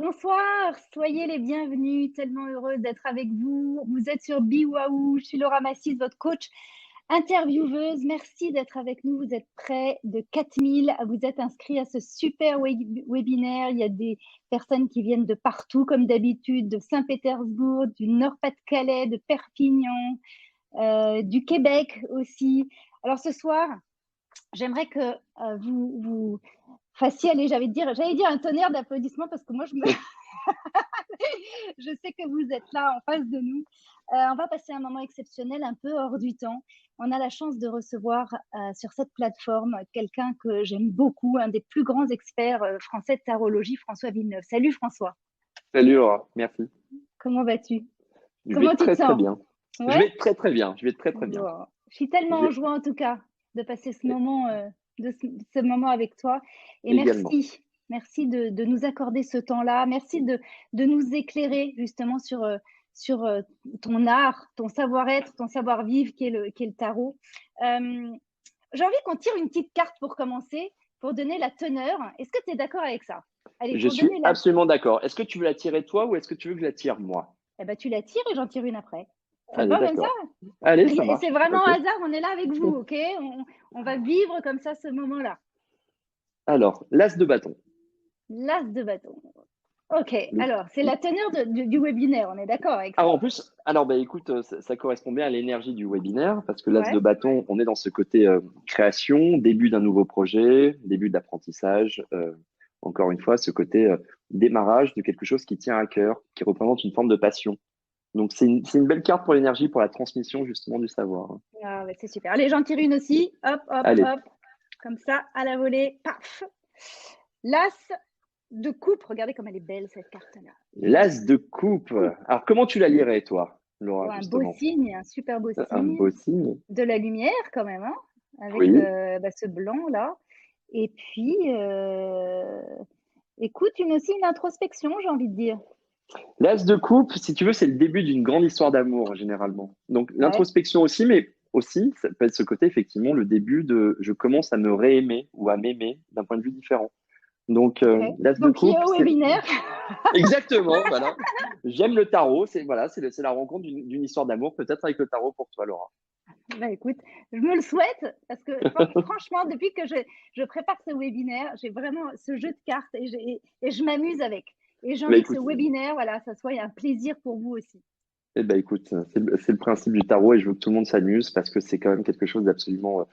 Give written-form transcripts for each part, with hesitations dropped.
Bonsoir, soyez les bienvenus, tellement heureuse d'être avec vous. Vous êtes sur Biwaou, je suis Laura Massis, votre coach intervieweuse. Merci d'être avec nous, vous êtes près de 4000, vous êtes inscrits à ce super webinaire. Il y a des personnes qui viennent de partout, comme d'habitude, de Saint-Pétersbourg, du Nord-Pas-de-Calais, de Perpignan, du Québec aussi. Alors ce soir, j'aimerais que vous fassiez, allez, j'allais dire un tonnerre d'applaudissements parce que moi, je sais que vous êtes là en face de nous. On va passer un moment exceptionnel, un peu hors du temps. On a la chance de recevoir sur cette plateforme quelqu'un que j'aime beaucoup, un des plus grands experts français de tarologie, François Villeneuve. Salut François. Salut Laura, merci. Comment vas-tu? Je vais Comment tu te très sens? bien. Je Ouais. vais très bien. Je vais très bien. Bon. Je suis tellement Je en vais joie en tout cas de passer ce moment, ce moment avec toi. Et également. merci de nous accorder ce temps-là. Merci de nous éclairer justement sur ton art, ton savoir-être, ton savoir-vivre qui est le tarot. J'ai envie qu'on tire une petite carte pour commencer, pour donner la teneur. Est-ce que tu es d'accord avec ça? Allez, Je pour suis donner la... absolument d'accord. Est-ce que tu veux la tirer toi ou est-ce que tu veux que je la tire moi? Eh ben, tu la tires et j'en tire une après. Ça te Allez, va comme ça? d'accord. Allez, ça Et c'est marche. vraiment Ok. au hasard, on est là avec vous, ok? On va vivre comme ça ce moment-là. Alors, l'as de bâton. L'as de bâton. Ok, Le- alors c'est la teneur du webinaire, on est d'accord avec Ah, ça? en plus, bah écoute, ça correspond bien à l'énergie du webinaire parce que l'as de Ouais, bâton, on est dans ce côté création, début d'un nouveau projet, début d'apprentissage. Encore une fois, ce côté démarrage de quelque chose qui tient à cœur, qui représente une forme de passion. Donc, c'est une belle carte pour l'énergie, pour la transmission justement du savoir. ah, ouais, c'est super. Allez, j'en tire une aussi. Hop, hop, Allez, hop. Comme ça, à la volée. Paf. L'as de coupe. Regardez comme elle est belle cette carte-là. L'as l'as de de coupe. coupe. Alors, comment tu la lirais, toi, Laura, Oh, un beau justement? signe, un super beau Un signe. beau signe. De la lumière quand même, hein, avec Oui. ce blanc là. Et puis, écoute, aussi une introspection, j'ai envie de dire. L'as de coupe, si tu veux, c'est le début d'une grande histoire d'amour, généralement. Donc, Ouais, l'introspection aussi, mais aussi, ça peut être ce côté, effectivement, le début de je commence à me réaimer ou à m'aimer d'un point de vue différent. Donc, ok. l'as de Donc, qui est coupe, au c'est webinaire. exactement, voilà. J'aime le tarot, c'est la rencontre d'une histoire d'amour, peut-être avec le tarot pour toi, Laura. Bah, écoute, je me le souhaite parce que franchement, depuis que je prépare ce webinaire, j'ai vraiment ce jeu de cartes et je m'amuse avec. Et j'ai Bah, envie que ce écoute, webinaire, voilà, ça soit un plaisir pour vous aussi. écoute, c'est le principe du tarot et je veux que tout le monde s'amuse parce que c'est quand même quelque chose d'absolument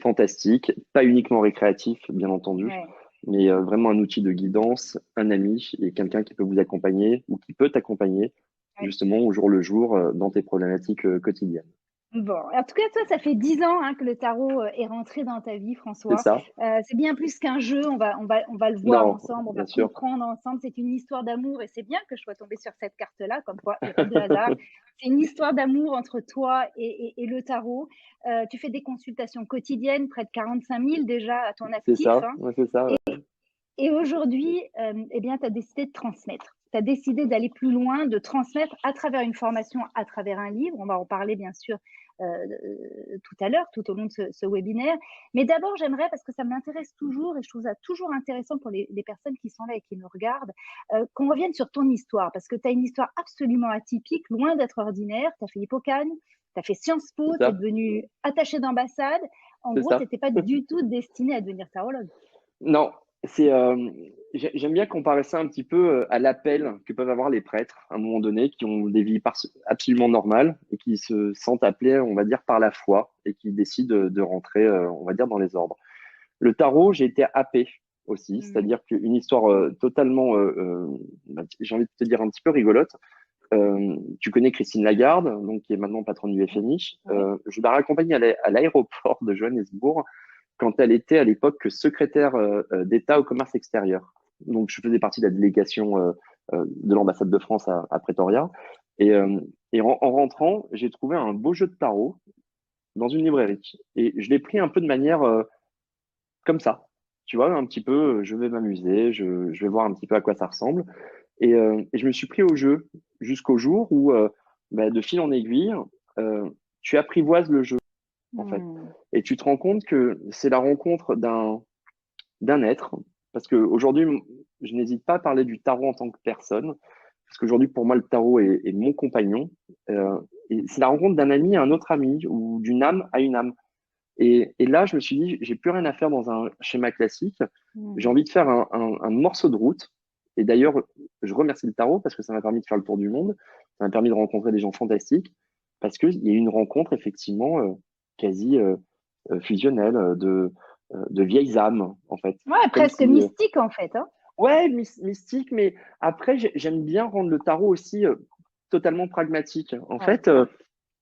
fantastique, pas uniquement récréatif, bien entendu, Ouais. mais vraiment un outil de guidance, un ami et quelqu'un qui peut vous accompagner ou qui peut t'accompagner Ouais. justement au jour le jour dans tes problématiques quotidiennes. Bon, en tout cas, toi, ça fait 10 ans hein, que le tarot est rentré dans ta vie, C'est François. ça? C'est bien plus qu'un jeu, on va le voir Non, ensemble, on va bien sûr. comprendre ensemble. C'est une histoire d'amour et c'est bien que je sois tombée sur cette carte-là, comme quoi il n'y a pas de hasard. C'est une histoire d'amour entre toi et le tarot. Tu fais des consultations quotidiennes, près de 45 000 déjà à ton C'est actif. ça, Hein. ouais, c'est ça. Ouais. Et aujourd'hui, eh bien, tu as décidé de transmettre. Tu as décidé d'aller plus loin, de transmettre à travers une formation, à travers un livre. On va en parler, bien sûr, tout à l'heure, tout au long de ce webinaire. Mais d'abord, j'aimerais, parce que ça m'intéresse toujours et je trouve ça toujours intéressant pour les personnes qui sont là et qui nous regardent, qu'on revienne sur ton histoire, parce que tu as une histoire absolument atypique, loin d'être ordinaire. Tu as fait Hippocane, tu as fait Sciences Po, C'est tu es ça, devenu attaché d'ambassade. En c'est gros, tu ça. n'étais pas du tout destiné à devenir tarologue. Non, j'aime bien comparer ça un petit peu à l'appel que peuvent avoir les prêtres à un moment donné, qui ont des vies absolument normales et qui se sentent appelés, on va dire, par la foi et qui décident de rentrer, on va dire, dans les ordres. Le tarot, j'ai été happé aussi, Mmh. c'est-à-dire qu'une histoire totalement, j'ai envie de te dire un petit peu rigolote. Tu connais Christine Lagarde, donc qui est maintenant patronne du FMI. Ouais. Je l'ai raccompagnée à l'aéroport de Johannesburg quand elle était à l'époque secrétaire d'État au commerce extérieur. Donc, je faisais partie de la délégation de l'ambassade de France à Pretoria. Et, en rentrant, j'ai trouvé un beau jeu de tarot dans une librairie. Et je l'ai pris un peu de manière comme ça. Tu vois, un petit peu, je vais m'amuser, je vais voir un petit peu à quoi ça ressemble. Et je me suis pris au jeu jusqu'au jour où, de fil en aiguille, tu apprivoises le jeu, en fait. Mmh. Et tu te rends compte que c'est la rencontre d'un être. Parce qu'aujourd'hui, je n'hésite pas à parler du tarot en tant que personne, parce qu'aujourd'hui, pour moi, le tarot est mon compagnon. Et c'est la rencontre d'un ami à un autre ami, ou d'une âme à une âme. Et là, je me suis dit, j'ai plus rien à faire dans un schéma classique. J'ai envie de faire un morceau de route. Et d'ailleurs, je remercie le tarot parce que ça m'a permis de faire le tour du monde. Ça m'a permis de rencontrer des gens fantastiques parce qu'il y a eu une rencontre effectivement quasi fusionnelle de vieilles âmes, en fait. Ouais, Comme presque si, mystique en fait, hein. ouais, mystique, mais après, j'aime bien rendre le tarot aussi totalement pragmatique. En Ouais. fait,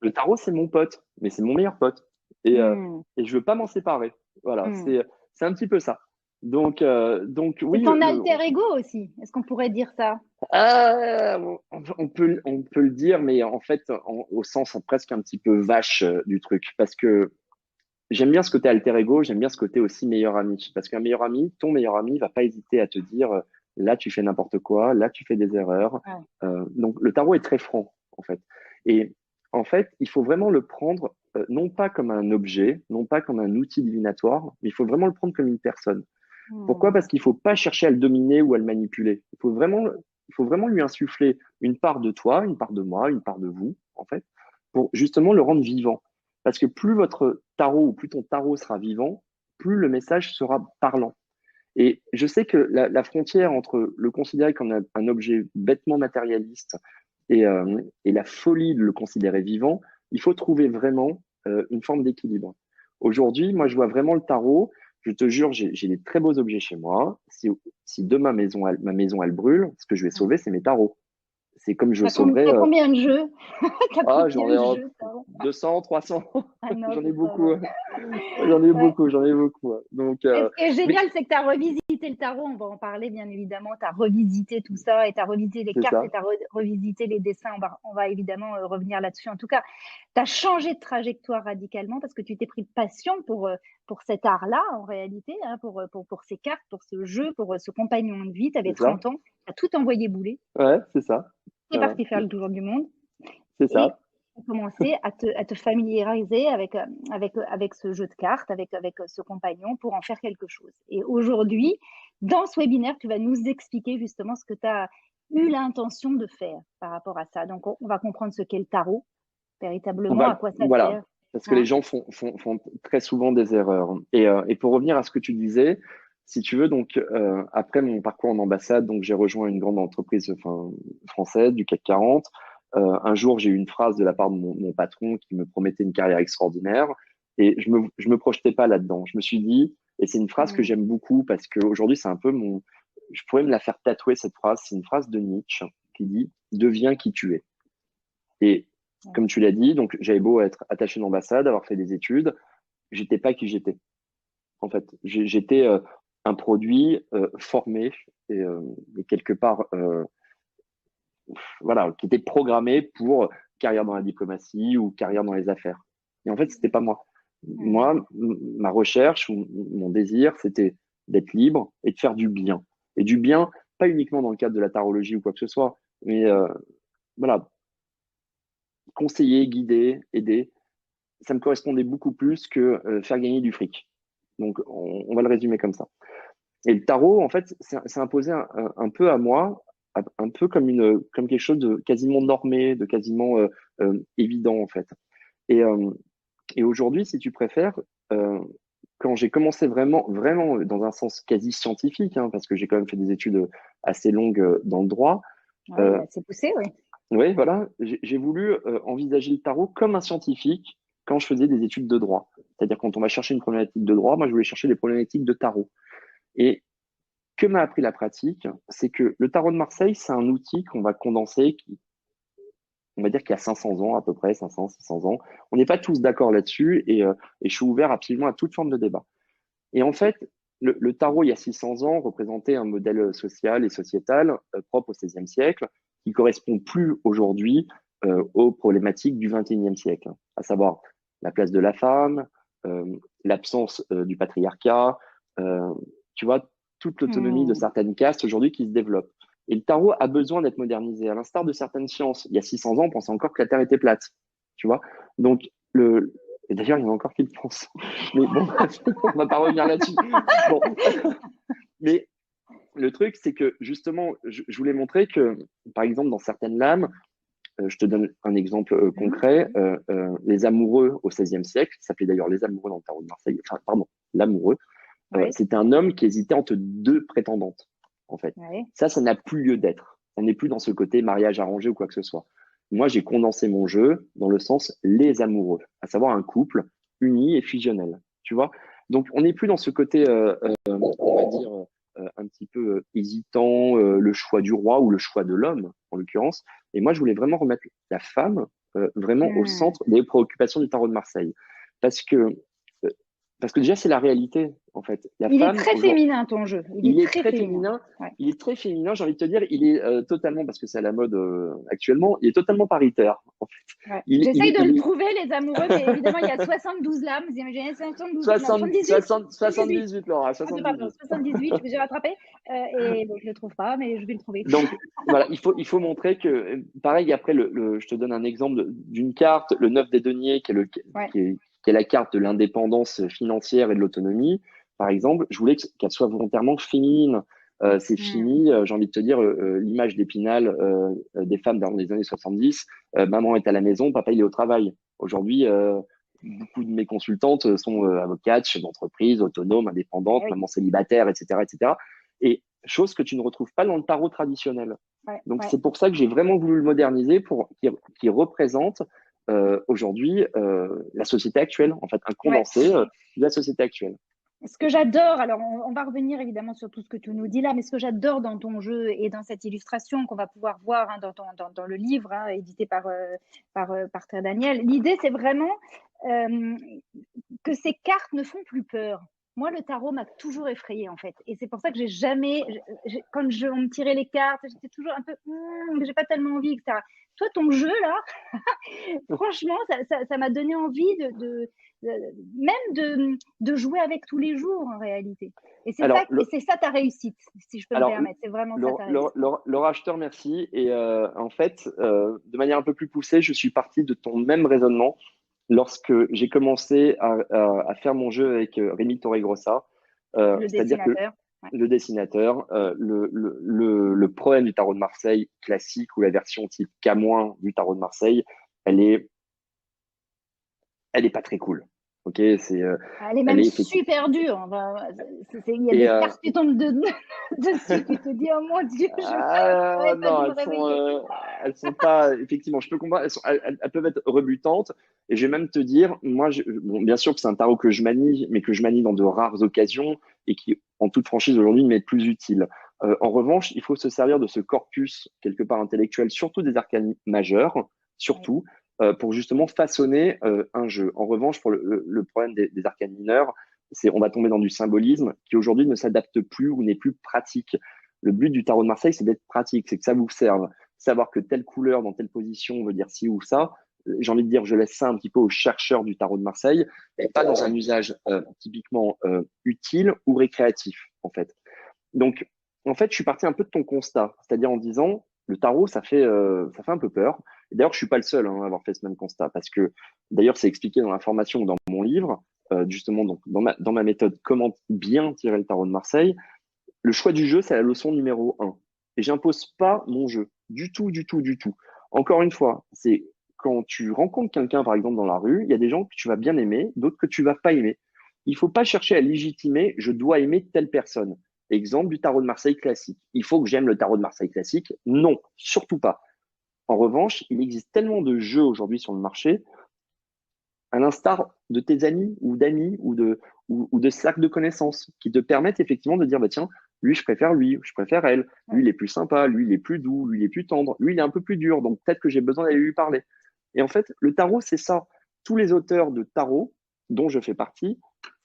le tarot, c'est mon pote, mais c'est mon meilleur pote. Et, euh, Hmm, et je veux pas m'en séparer. Voilà, hmm. c'est un petit peu ça. Donc C'est oui, ton alter ego aussi. Est-ce qu'on pourrait dire ça? on peut le dire, mais en fait, au sens presque un petit peu vache du truc. Parce que j'aime bien ce côté alter ego, j'aime bien ce côté aussi meilleur ami. Parce qu'un meilleur ami, ton meilleur ami, va pas hésiter à te dire là, tu fais n'importe quoi, là, tu fais des erreurs. Ouais. Donc, le tarot est très franc, en fait. Et en fait, il faut vraiment le prendre non pas comme un objet, non pas comme un outil divinatoire, mais il faut vraiment le prendre comme une personne. Pourquoi? Hmm. Parce qu'il faut pas chercher à le dominer ou à le manipuler. Il faut vraiment lui insuffler une part de toi, une part de moi, une part de vous, en fait, pour justement le rendre vivant. Parce que plus votre tarot ou plus ton tarot sera vivant, plus le message sera parlant. Et je sais que la frontière entre le considérer comme un objet bêtement matérialiste et la folie de le considérer vivant, il faut trouver vraiment une forme d'équilibre. Aujourd'hui, moi, je vois vraiment le tarot. Je te jure, j'ai des très beaux objets chez moi. Si demain ma maison elle brûle, ce que je vais sauver, c'est mes tarots. C'est comme je sauverais. T'as combien de jeux? T'as Ah, j'en combien ai de jeux, ça? 200, 300. Ah non, J'en ai c'est pas beaucoup. vrai. Ouais. J'en ai Ouais. beaucoup, j'en ai beaucoup. Ouais. Donc, Et ce qui est mais génial, c'est que tu as revisité le tarot, on va en parler bien évidemment, tu as revisité tout ça et tu as revisité les c'est cartes et ça. tu as revisité les dessins, on va évidemment revenir là-dessus. En tout cas, tu as changé de trajectoire radicalement parce que tu t'es pris de passion pour cet art-là en réalité, hein, pour ces cartes, pour ce jeu, pour ce compagnon de vie. Tu avais C'est ça. 30 ans, tu as tout envoyé bouler, Ouais, c'est ça. tu es Voilà. parti faire le tour du monde C'est et ça. commencer à te familiariser avec ce jeu de cartes, avec ce compagnon pour en faire quelque chose. Et aujourd'hui, dans ce webinaire, tu vas nous expliquer justement ce que tu as eu l'intention de faire par rapport à ça. Donc, on va comprendre ce qu'est le tarot, véritablement, à quoi ça Voilà. sert. Parce que les Hein. gens font très souvent des erreurs. Et pour revenir à ce que tu disais, si tu veux, donc, après mon parcours en ambassade, donc, j'ai rejoint une grande entreprise, enfin, française du CAC 40. Un jour, j'ai eu une phrase de la part de mon patron qui me promettait une carrière extraordinaire et je me projetais pas là-dedans. Je me suis dit, et c'est une phrase que Mm. j'aime beaucoup parce qu'aujourd'hui, c'est un peu je pourrais me la faire tatouer cette phrase. C'est une phrase de Nietzsche qui dit, deviens qui tu es. Et Ouais. comme tu l'as dit, donc j'avais beau être attaché d'ambassade, avoir fait des études, j'étais pas qui j'étais. En fait, j'étais un produit formé et quelque part, voilà, qui était programmé pour carrière dans la diplomatie ou carrière dans les affaires. Et en fait, c'était pas moi. Moi, Mm. ma recherche ou mon désir, c'était d'être libre et de faire du bien. Et du bien, pas uniquement dans le cadre de la tarologie ou quoi que ce soit, mais voilà, conseiller, guider, aider, ça me correspondait beaucoup plus que faire gagner du fric. Donc, on va le résumer comme ça. Et le tarot, en fait, c'est imposé un peu à moi, un peu comme quelque chose de quasiment normé, de quasiment évident, en fait. Et, euh, et aujourd'hui, si tu préfères, euh, quand j'ai commencé vraiment, vraiment dans un sens quasi scientifique, hein, parce que j'ai quand même fait des études assez longues dans le droit, Ouais, euh, c'est assez poussé, oui. oui, voilà, j'ai voulu envisager le tarot comme un scientifique quand je faisais des études de droit. C'est-à-dire quand on va chercher une problématique de droit, moi je voulais chercher des problématiques de tarot. Et que m'a appris la pratique, c'est que le tarot de Marseille, c'est un outil qu'on va condenser, on va dire qu'il y a 500 ans à peu près, 500, 600 ans. On n'est pas tous d'accord là-dessus et je suis ouvert absolument à toute forme de débat. Et en fait, le tarot, il y a 600 ans, représentait un modèle social et sociétal propre au XVIe siècle, qui correspond plus aujourd'hui aux problématiques du XXIe siècle, à savoir la place de la femme, l'absence du patriarcat, euh, tu vois, toute l'autonomie de Mm. certaines castes aujourd'hui qui se développent. Et le tarot a besoin d'être modernisé, à l'instar de certaines sciences. Il y a 600 ans, on pensait encore que la Terre était plate, tu vois. Donc, et d'ailleurs, il y en a encore qui le pensent. Mais bon, on va pas revenir là-dessus. Bon, mais le truc, c'est que justement, je voulais montrer que, par exemple, dans certaines lames, je te donne un exemple concret, les amoureux au XVIe siècle, ça s'appelait d'ailleurs les amoureux dans le tarot de Marseille, enfin, pardon, l'amoureux, Oui. c'était un homme qui hésitait entre deux prétendantes, en fait. Oui. Ça n'a plus lieu d'être. On n'est plus dans ce côté mariage arrangé ou quoi que ce soit. Moi, j'ai condensé mon jeu dans le sens les amoureux, à savoir un couple uni et fusionnel, tu vois. Donc, on n'est plus dans ce côté, on va dire, un petit peu hésitant, le choix du roi ou le choix de l'homme, en l'occurrence. Et moi, je voulais vraiment remettre la femme vraiment au centre des préoccupations du tarot de Marseille. Parce que, euh, parce que déjà, c'est la réalité, en fait. La Il est femme, très féminin, ton jeu. il est Très très féminin. féminin. Ouais. Il est très féminin, j'ai envie de te dire. Il est totalement, parce que c'est à la mode actuellement, il est totalement paritaire, en fait. Ouais. Il, J'essaye de le est trouver, les amoureux, mais évidemment, il y a 72 lames. J'ai 72, non, 60, 78. 60, 78, Laura, Ah, pardon, 78. 78, j'ai rattrapé. Et bon, je ne le trouve pas, mais je vais le trouver. Donc, voilà, il faut montrer que, pareil, après, je te donne un exemple d'une carte, le 9 des deniers, Ouais. qui est la carte de l'indépendance financière et de l'autonomie, par exemple. Je voulais qu'elle soit volontairement féminine. C'est fini, j'ai envie de te dire, l'image d'Épinal des femmes dans les années 70, maman est à la maison, papa il est au travail. Aujourd'hui, beaucoup de mes consultantes sont avocates, chefs d'entreprise, autonomes, indépendantes, Oui. maman célibataire, etc., etc. Et chose que tu ne retrouves pas dans le tarot traditionnel. Ouais. Donc, Ouais. c'est pour ça que j'ai vraiment voulu le moderniser pour qu'il représente aujourd'hui la société actuelle, en fait, un Ouais. condensé de la société actuelle. Ce que j'adore, alors on va revenir évidemment sur tout ce que tu nous dis là, mais ce que j'adore dans ton jeu et dans cette illustration qu'on va pouvoir voir dans le livre édité par Terre Daniel, l'idée c'est vraiment que ces cartes ne font plus peur. Moi, le tarot m'a toujours effrayée en fait, et c'est pour ça que j'ai jamais, quand on me tirait les cartes, j'étais toujours un peu, j'ai pas tellement envie, etc. Toi, ton jeu là, franchement, ça m'a donné envie de jouer avec tous les jours en réalité. Et c'est Alors, ça ta réussite, si je peux me alors permettre. C'est vraiment ça ta réussite. Laura, je te remercie. Et en fait, de manière un peu plus poussée, je suis parti de ton même raisonnement lorsque j'ai commencé à faire mon jeu avec Rémi Torregrossa. Le C'est-à-dire que dessinateur. Ouais. le dessinateur, le problème du tarot de Marseille classique ou la version type K- du tarot de Marseille, elle est, elle est pas très cool. Ok, Elle est elle même est effectivement. super dure. Enfin, il y a Et des cartes qui tombent dessus. Tu te dis, oh mon Dieu, j'aurais pas dû non, me réveiller. elles sont pas. Effectivement, je peux comprendre. Elles peuvent être rebutantes. Et je vais même te dire, moi, bon, bien sûr que c'est un tarot que je manie, mais que je manie dans de rares occasions et qui, en toute franchise aujourd'hui, m'est plus utile. En revanche, il faut se servir de ce corpus quelque part intellectuel, surtout des arcanes majeurs, Ouais. surtout pour justement façonner un jeu. En revanche, pour le problème des arcanes mineures, c'est on va tomber dans du symbolisme qui aujourd'hui ne s'adapte plus ou n'est plus pratique. Le but du tarot de Marseille, c'est d'être pratique, c'est que ça vous serve. Savoir que telle couleur dans telle position veut dire ci ou ça. J'ai envie de dire, je laisse ça un petit peu aux chercheurs du tarot de Marseille, et pas dans un usage typiquement utile ou récréatif, en fait. Donc, en fait, je suis parti un peu de ton constat, c'est-à-dire en disant, le tarot, ça fait un peu peur. Et d'ailleurs, je suis pas le seul à avoir fait ce même constat, parce que d'ailleurs, c'est expliqué dans la formation ou dans mon livre, justement, donc, dans ma méthode, comment bien tirer le tarot de Marseille. Le choix du jeu, c'est la leçon numéro un. Et j'impose pas mon jeu. Du tout, du tout, du tout. Encore une fois, c'est quand tu rencontres quelqu'un, par exemple, dans la rue, il y a des gens que tu vas bien aimer, d'autres que tu vas pas aimer. Il faut pas chercher à légitimer, je dois aimer telle personne. Exemple du tarot de Marseille classique. Il faut que j'aime le tarot de Marseille classique. Non, surtout pas. En revanche, il existe tellement de jeux aujourd'hui sur le marché, à l'instar de tes amis ou de cercles de connaissances qui te permettent effectivement de dire, bah, tiens, lui, je préfère elle, lui, Ouais. il est plus sympa, lui, il est plus doux, lui, il est plus tendre, lui, il est un peu plus dur, donc peut-être que j'ai besoin d'aller lui parler. Et en fait, le tarot, c'est ça. Tous les auteurs de tarot, dont je fais partie,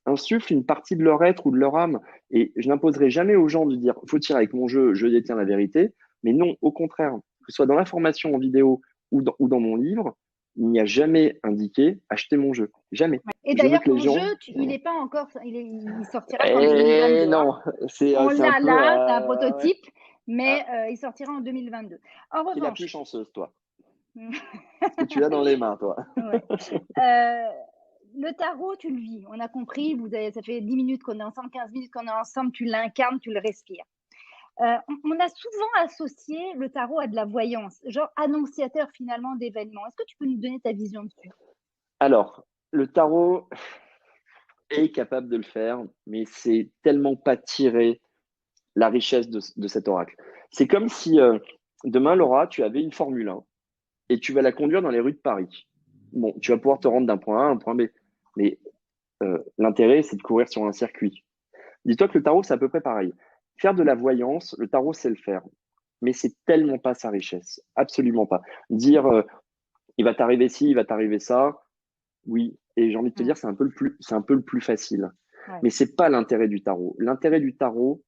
insufflent une partie de leur être ou de leur âme. Et je n'imposerai jamais aux gens de dire, faut tirer avec mon jeu, je détiens la vérité. Mais non, au contraire, que ce soit dans la formation en vidéo ou dans mon livre, il n'y a jamais indiqué acheter mon jeu. Jamais. Ouais. Et Je veux d'ailleurs, que les ton gens. jeu, il est pas encore, il sortira qu'en Eh 2022. Hein. non, On c'est un l'a peu. là, c'est un Ouais. prototype, mais Ah, il sortira en 2022. En qui est la plus revanche, chanceuse, toi? Ce que tu as dans les mains, toi. ouais. Le tarot, tu le vis. On a compris, ça fait 10 minutes qu'on est ensemble, 15 minutes qu'on est ensemble, tu l'incarnes, tu le respires. On a souvent associé le tarot à de la voyance, genre annonciateur finalement d'événements. Est-ce que tu peux nous donner ta vision dessus? Alors, le tarot est capable de le faire, mais c'est tellement pas tiré la richesse de cet oracle. C'est comme si demain, Laura, tu avais une Formule 1 et tu vas la conduire dans les rues de Paris. Bon, tu vas pouvoir te rendre d'un point A à un point B, mais l'intérêt, c'est de courir sur un circuit. Dis-toi que le tarot, c'est à peu près pareil. Faire de la voyance, le tarot sait le faire, mais c'est tellement pas sa richesse, absolument pas. Dire il va t'arriver ci, il va t'arriver ça, oui. Et j'ai envie de te dire, c'est un peu le plus facile. Ouais. Mais c'est pas l'intérêt du tarot. L'intérêt du tarot,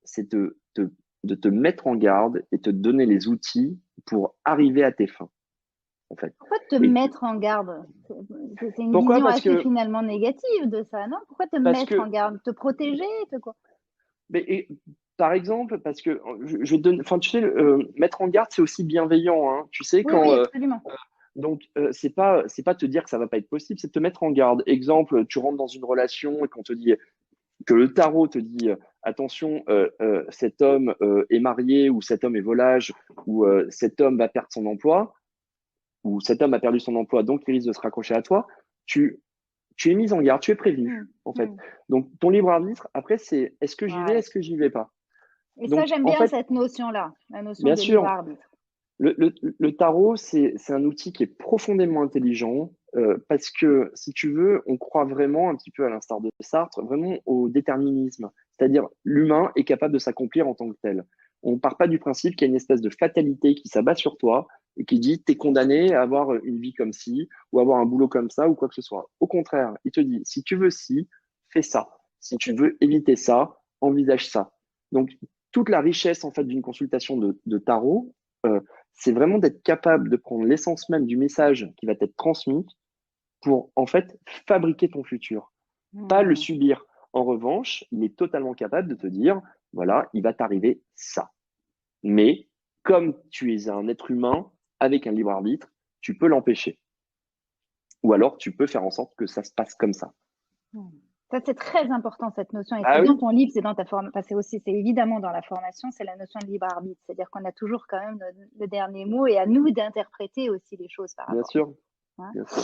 c'est de te mettre en garde et te donner les outils pour arriver à tes fins, en fait. Pourquoi te Et mettre en garde? C'est une pourquoi? vision assez finalement négative de ça, non? Pourquoi te mettre en garde? Te protéger? Quoi? Mais, par exemple, parce que je donne, enfin, tu sais, mettre en garde, c'est aussi bienveillant, hein. Tu sais, Oui, quand. oui, absolument. Donc, c'est pas te dire que ça va pas être possible, c'est te mettre en garde. Exemple, tu rentres dans une relation et qu'on te dit que le tarot te dit attention, cet homme est marié ou cet homme est volage ou cet homme va perdre son emploi ou cet homme a perdu son emploi, donc il risque de se raccrocher à toi. Tu, tu es mise en garde, tu es prévenu, en fait. Donc, ton libre arbitre, après, c'est est-ce que j'y vais, est-ce que j'y vais pas? Et ça, Donc, j'aime en bien fait, cette notion-là, la notion bien de libre sûr, arbitre. le tarot, c'est un outil qui est profondément intelligent parce que, si tu veux, on croit vraiment, un petit peu à l'instar de Sartre, vraiment au déterminisme. C'est-à-dire, l'humain est capable de s'accomplir en tant que tel. On ne part pas du principe qu'il y a une espèce de fatalité qui s'abat sur toi et qui dit tu es condamné à avoir une vie comme ci ou avoir un boulot comme ça ou quoi que ce soit. Au contraire, il te dit si tu veux ci, fais ça. Si tu veux éviter ça, envisage ça. Donc, toute la richesse en fait d'une consultation de tarot, c'est vraiment d'être capable de prendre l'essence même du message qui va t'être transmis pour en fait fabriquer ton futur, pas le subir. En revanche, il est totalement capable de te dire, voilà, il va t'arriver ça. Mais comme tu es un être humain avec un libre arbitre, tu peux l'empêcher. Ou alors tu peux faire en sorte que ça se passe comme ça. Ça, c'est très important, cette notion. Et Ah c'est oui, dans ton livre, c'est dans ta formation, enfin, c'est évidemment dans la formation, c'est la notion de libre arbitre. C'est-à-dire qu'on a toujours quand même le dernier mot et à nous d'interpréter aussi les choses par bien rapport. sûr. Hein? Bien sûr.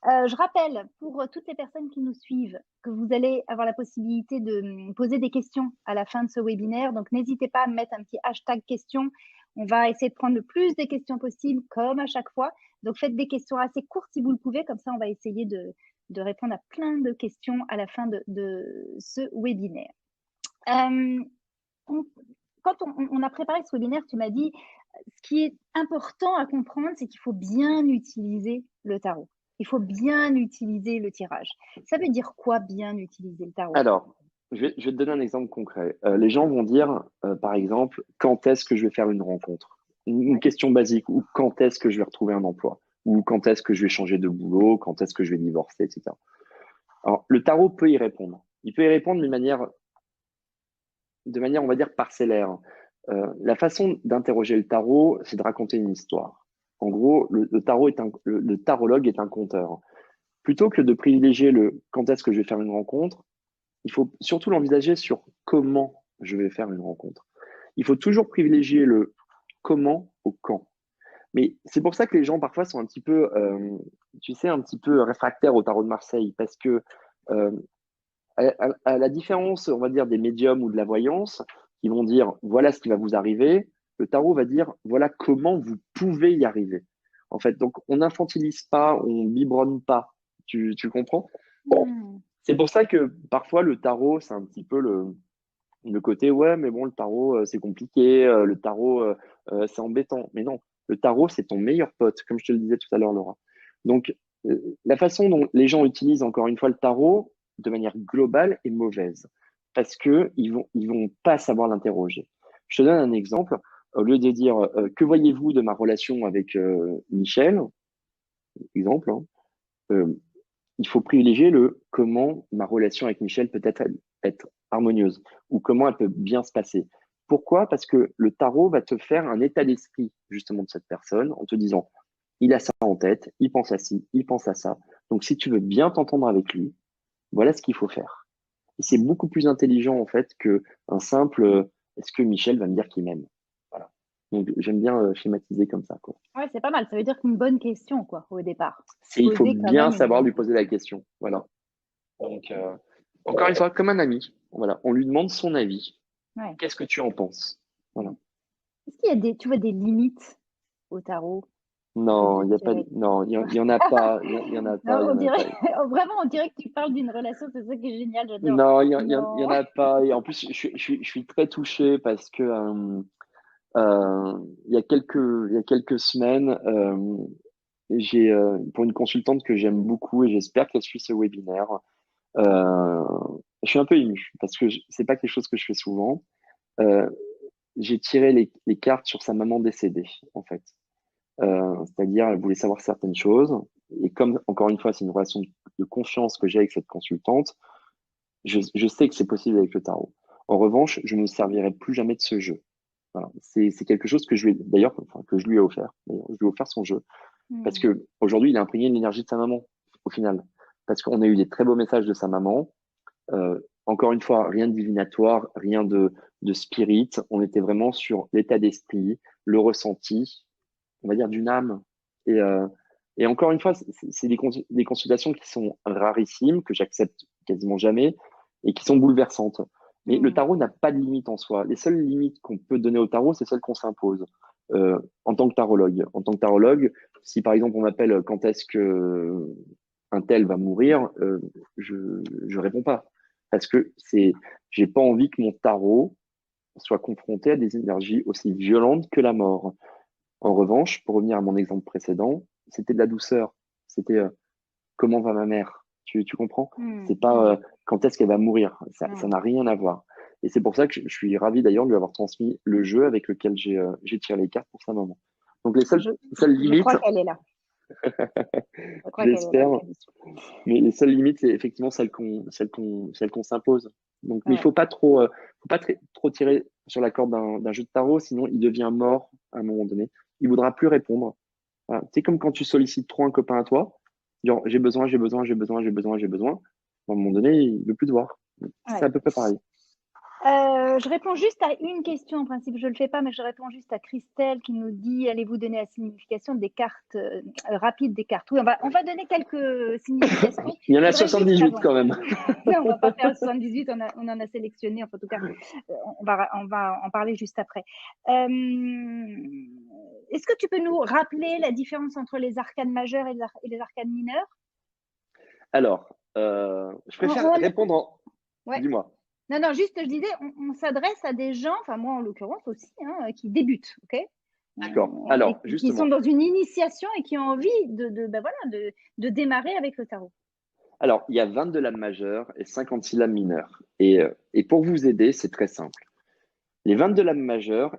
Je rappelle pour toutes les personnes qui nous suivent que vous allez avoir la possibilité de poser des questions à la fin de ce webinaire. Donc, n'hésitez pas à mettre un petit hashtag question. On va essayer de prendre le plus de questions possible, comme à chaque fois. Donc, faites des questions assez courtes si vous le pouvez. Comme ça, on va essayer de répondre à plein de questions à la fin de ce webinaire. Quand on a préparé ce webinaire, tu m'as dit, ce qui est important à comprendre, c'est qu'il faut bien utiliser le tarot. Il faut bien utiliser le tirage. Ça veut dire quoi, bien utiliser le tarot? Alors, je vais te donner un exemple concret. Les gens vont dire, par exemple, quand est-ce que je vais faire une rencontre? Une question basique, ou quand est-ce que je vais retrouver un emploi? Ou quand est-ce que je vais changer de boulot? Quand est-ce que je vais divorcer, etc. Alors, le tarot peut y répondre. Il peut y répondre de manière, on va dire, parcellaire. La façon d'interroger le tarot, c'est de raconter une histoire. En gros, le tarologue est un conteur. Plutôt que de privilégier le quand est-ce que je vais faire une rencontre, il faut surtout l'envisager sur comment je vais faire une rencontre. Il faut toujours privilégier le comment au quand. Mais c'est pour ça que les gens parfois sont un petit peu, tu sais, un petit peu réfractaires au tarot de Marseille, parce que euh, à la différence, on va dire, des médiums ou de la voyance, qui vont dire voilà ce qui va vous arriver, le tarot va dire voilà comment vous pouvez y arriver. En fait, donc on n'infantilise pas, on biberonne pas. Tu comprends? C'est pour ça que parfois le tarot, c'est un petit peu le côté ouais, mais bon, le tarot, c'est compliqué, le tarot, c'est embêtant. Mais non, le tarot, c'est ton meilleur pote, comme je te le disais tout à l'heure, Laura. Donc, la façon dont les gens utilisent encore une fois le tarot de manière globale est mauvaise parce que ils vont pas savoir l'interroger. Je te donne un exemple. Au lieu de dire que voyez-vous de ma relation avec Michel, exemple, hein, euh, il faut privilégier le comment ma relation avec Michel peut être harmonieuse ou comment elle peut bien se passer. Pourquoi? Parce que le tarot va te faire un état d'esprit justement de cette personne en te disant, il a ça en tête, il pense à ci, il pense à ça. Donc si tu veux bien t'entendre avec lui, voilà ce qu'il faut faire. Et c'est beaucoup plus intelligent en fait que un simple est-ce que Michel va me dire qu'il m'aime? Voilà. Donc, j'aime bien schématiser comme ça, quoi. Ouais, c'est pas mal. Ça veut dire qu'une bonne question, quoi, au départ. Il faut Poser quand bien même savoir une. lui poser la question. Voilà. Donc, encore une fois, comme un ami, voilà, on lui demande son avis. Ouais. Qu'est-ce que tu en penses? Voilà. Est-ce qu'il y a tu vois, des limites au tarot? Le fait Non, de il y a pas, tirer. non, il y en a pas, il y en a Non, pas, il y on en a dirait, pas. vraiment, on dirait que tu parles d'une relation, c'est ça qui est génial, j'adore. Non, il y Non. en a pas. Et en plus, je suis très touché parce que il y a quelques semaines, j'ai pour une consultante que j'aime beaucoup et j'espère qu'elle suit ce webinaire. Euh, je suis un peu ému parce que c'est pas quelque chose que je fais souvent. Euh, j'ai tiré les cartes sur sa maman décédée, en fait. C'est-à-dire, elle voulait savoir certaines choses. Et comme, encore une fois, c'est une relation de confiance que j'ai avec cette consultante, je sais que c'est possible avec le tarot. En revanche, je ne me servirai plus jamais de ce jeu. Voilà. C'est quelque chose que je lui ai, d'ailleurs, enfin, que je lui ai offert. D'ailleurs, je lui ai offert son jeu. Parce Hmm. que aujourd'hui, il a imprégné de l'énergie de sa maman, au final. Parce qu'on a eu des très beaux messages de sa maman. Encore une fois, rien de divinatoire, rien de spirit. On était vraiment sur l'état d'esprit, le ressenti, on va dire d'une âme. Et, euh, et encore une fois, c'est des consultations qui sont rarissimes, que j'accepte quasiment jamais, et qui sont bouleversantes. Mais le Hmm. tarot n'a pas de limite en soi. Les seules limites qu'on peut donner au tarot, c'est celles qu'on s'impose. En tant que tarologue. En tant que tarologue, si par exemple on m'appelle quand est-ce que un tel va mourir, je réponds pas. Parce que j'ai pas envie que mon tarot soit confronté à des énergies aussi violentes que la mort. En revanche, pour revenir à mon exemple précédent, c'était de la douceur. C'était comment va ma mère? Tu comprends? Hmm. C'est pas quand est-ce qu'elle va mourir. Ça Non. n'a rien à voir. Et c'est pour ça que je suis ravi d'ailleurs de lui avoir transmis le jeu avec lequel j'ai tiré les cartes pour sa maman. Donc les Je, seules je limites, crois qu'elle est là. Je crois je qu'elle est là, l'espère, Clarisse. mais les seules limites, c'est effectivement celles qu'on s'impose. Donc, mais il Ouais. faut pas trop tirer sur la corde d'un jeu de tarot, sinon il devient mort à un moment donné. Il voudra plus répondre. Voilà. C'est comme quand tu sollicites trop un copain à toi, genre j'ai besoin, j'ai besoin, j'ai besoin, j'ai besoin, j'ai besoin. À un moment donné, il veut plus te voir. C'est Ouais. à peu près pareil. Je réponds juste à une question. En principe, je ne le fais pas, mais je réponds juste à Christelle qui nous dit: allez-vous donner la signification des cartes rapides des cartes? Oui, on va donner quelques significations. Il y en Je a voudrais juste 78 avant. quand même. Non, on va pas faire 78, on en a sélectionné. Enfin, en tout cas, on va en parler juste après. Est-ce que tu peux nous rappeler la différence entre les arcanes majeures et les arcanes mineures? Alors, je préfère On- répondre en... Ouais. Dis-moi. Non, non, juste, je disais, on s'adresse à des gens, enfin moi en l'occurrence aussi, hein, qui débutent, ok? D'accord. Et Alors, qui sont justement. dans une initiation et qui ont envie ben voilà, de démarrer avec le tarot. Alors, il y a 22 lames majeures et 56 lames mineures. Et pour vous aider, c'est très simple. Les 22 lames majeures,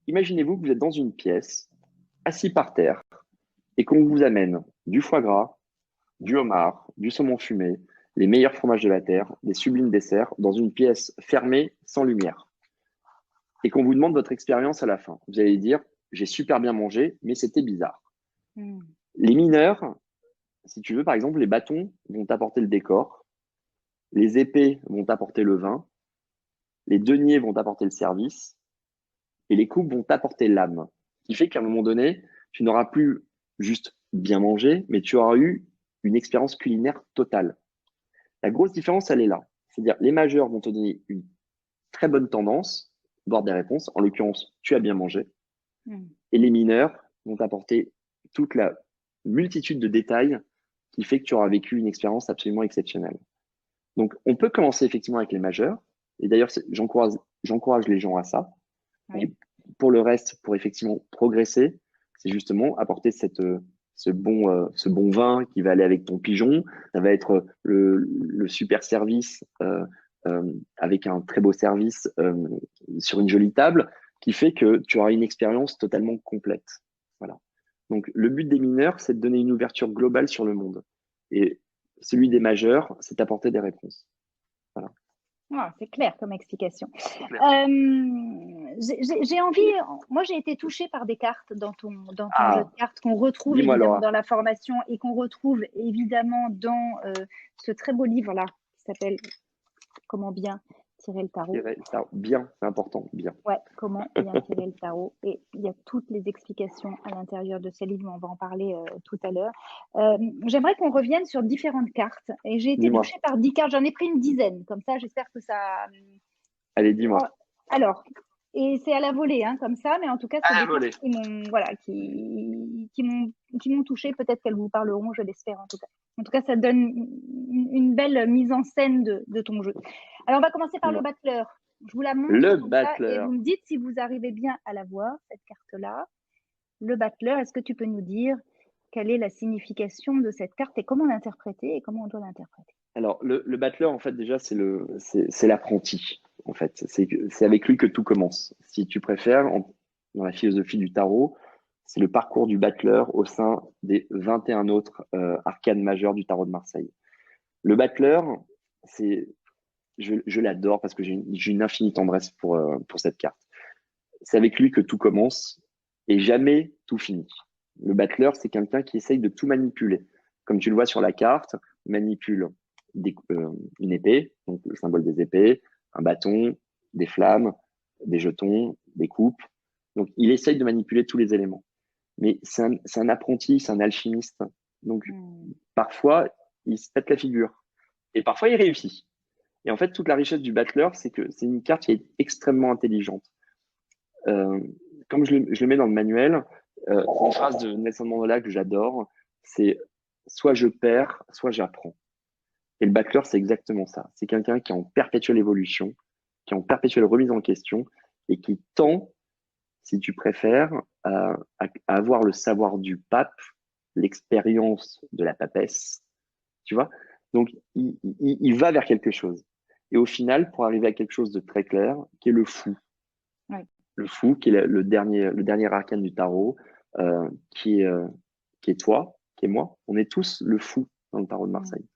imaginez-vous que vous êtes dans une pièce, assis par terre, et qu'on vous amène du foie gras, du homard, du saumon fumé, les meilleurs fromages de la terre, des sublimes desserts, dans une pièce fermée, sans lumière. Et qu'on vous demande votre expérience à la fin. Vous allez dire, j'ai super bien mangé, mais c'était bizarre. Hmm. Les mineurs, si tu veux, par exemple, les bâtons vont t'apporter le décor, les épées vont t'apporter le vin, les deniers vont t'apporter le service, et les coupes vont t'apporter l'âme. Ce qui fait qu'à un moment donné, tu n'auras plus juste bien mangé, mais tu auras eu une expérience culinaire totale. La grosse différence, elle est là. C'est-à-dire, les majeurs vont te donner une très bonne tendance, voire des réponses. En l'occurrence, tu as bien mangé. Hmm. Et les mineurs vont t'apporter toute la multitude de détails qui fait que tu auras vécu une expérience absolument exceptionnelle. Donc, on peut commencer effectivement avec les majeurs. Et d'ailleurs, j'encourage les gens à ça. Ouais. Et pour le reste, pour effectivement progresser, c'est justement apporter ce bon vin qui va aller avec ton pigeon. Ça va être le super service avec un très beau service sur une jolie table qui fait que tu auras une expérience totalement complète. Voilà. Donc, le but des mineurs, c'est de donner une ouverture globale sur le monde. Et celui des majeurs, c'est d'apporter des réponses. Voilà. Ah, c'est clair comme explication. C'est clair. J'ai envie, moi j'ai été touchée par des cartes dans ton jeu de Ah, cartes qu'on retrouve dis-moi, évidemment dans Laura. la formation et qu'on retrouve évidemment dans ce très beau livre-là qui s'appelle Comment bien tirer le tarot. Tirer le tarot. Bien, c'est important, bien. Ouais, comment bien tirer le tarot. Et il y a toutes les explications à l'intérieur de ce livre, mais on va en parler tout à l'heure. J'aimerais qu'on revienne sur différentes cartes. Et j'ai été Dis-moi. touchée par 10 cartes. J'en ai pris une dizaine. Comme ça, j'espère que ça. Allez, dis-moi. Alors, et c'est à la volée, hein, comme ça, mais en tout cas, c'est À la des volée. cartes qui m'ont, voilà, qui m'ont touchée. Peut-être qu'elles vous parleront, je l'espère en tout cas. En tout cas, ça donne une belle mise en scène de ton jeu. Alors, on va commencer par le Dis-moi. battleur. Je vous la montre Le comme ça et battleur. vous me dites si vous arrivez bien à la voir, cette carte-là. Le battleur, est-ce que tu peux nous dire quelle est la signification de cette carte et comment l'interpréter et comment on doit l'interpréter? Alors, le battleur, en fait, déjà, c'est l'apprenti. En fait, c'est avec lui que tout commence. Si tu préfères, dans la philosophie du tarot, c'est le parcours du battleur au sein des 21 autres arcanes majeures du tarot de Marseille. Le battleur, je l'adore parce que j'ai une infinie tendresse pour cette carte. C'est avec lui que tout commence et jamais tout finit. Le battleur, c'est quelqu'un qui essaye de tout manipuler. Comme tu le vois sur la carte, il manipule une épée, donc le symbole des épées, un bâton, des flammes, des jetons, des coupes. Donc, il essaye de manipuler tous les éléments. Mais c'est un apprenti, c'est un alchimiste. Donc, parfois, il se pète la figure. Et parfois, il réussit. Et en fait, toute la richesse du battleur, c'est que c'est une carte qui est extrêmement intelligente. Comme je le mets dans le manuel, une phrase de Nelson Mandela que j'adore, c'est soit je perds, soit j'apprends. Et le battleur, c'est exactement ça. C'est quelqu'un qui est en perpétuelle évolution, qui est en perpétuelle remise en question et qui tend, si tu préfères, à avoir le savoir du pape, l'expérience de la papesse, tu vois. Donc, il va vers quelque chose. Et au final, pour arriver à quelque chose de très clair, qui est le fou. Ouais. Le fou, qui est le dernier arcane du tarot, qui est toi, qui est moi. On est tous le fou dans le tarot de Marseille.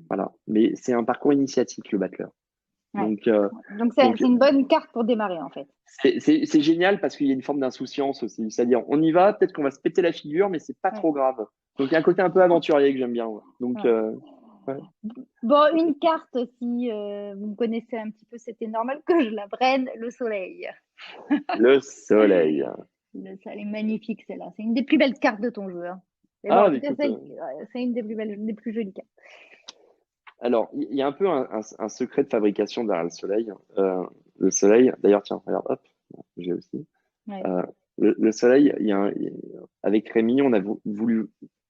Voilà. Mais c'est un parcours initiatique, le battleur. Ouais. Donc, c'est une bonne carte pour démarrer, en fait. C'est génial parce qu'il y a une forme d'insouciance aussi. C'est-à-dire, on y va, peut-être qu'on va se péter la figure, mais c'est pas trop grave. Donc, il y a un côté un peu aventurier que j'aime bien. Donc, ouais. Bon, une carte, si vous me connaissez un petit peu, c'était normal que je la prenne, le soleil. Le soleil. Elle est magnifique, celle-là. C'est une des plus belles cartes de ton jeu. Hein. Mais bon, Ah, en tout cas, écoute, c'est une des des plus jolies cartes. alors, il y a un peu un secret de fabrication derrière le soleil. Le soleil, d'ailleurs, tiens, regarde, hop, j'ai aussi. Ouais. Le soleil, avec Rémi, on a voulu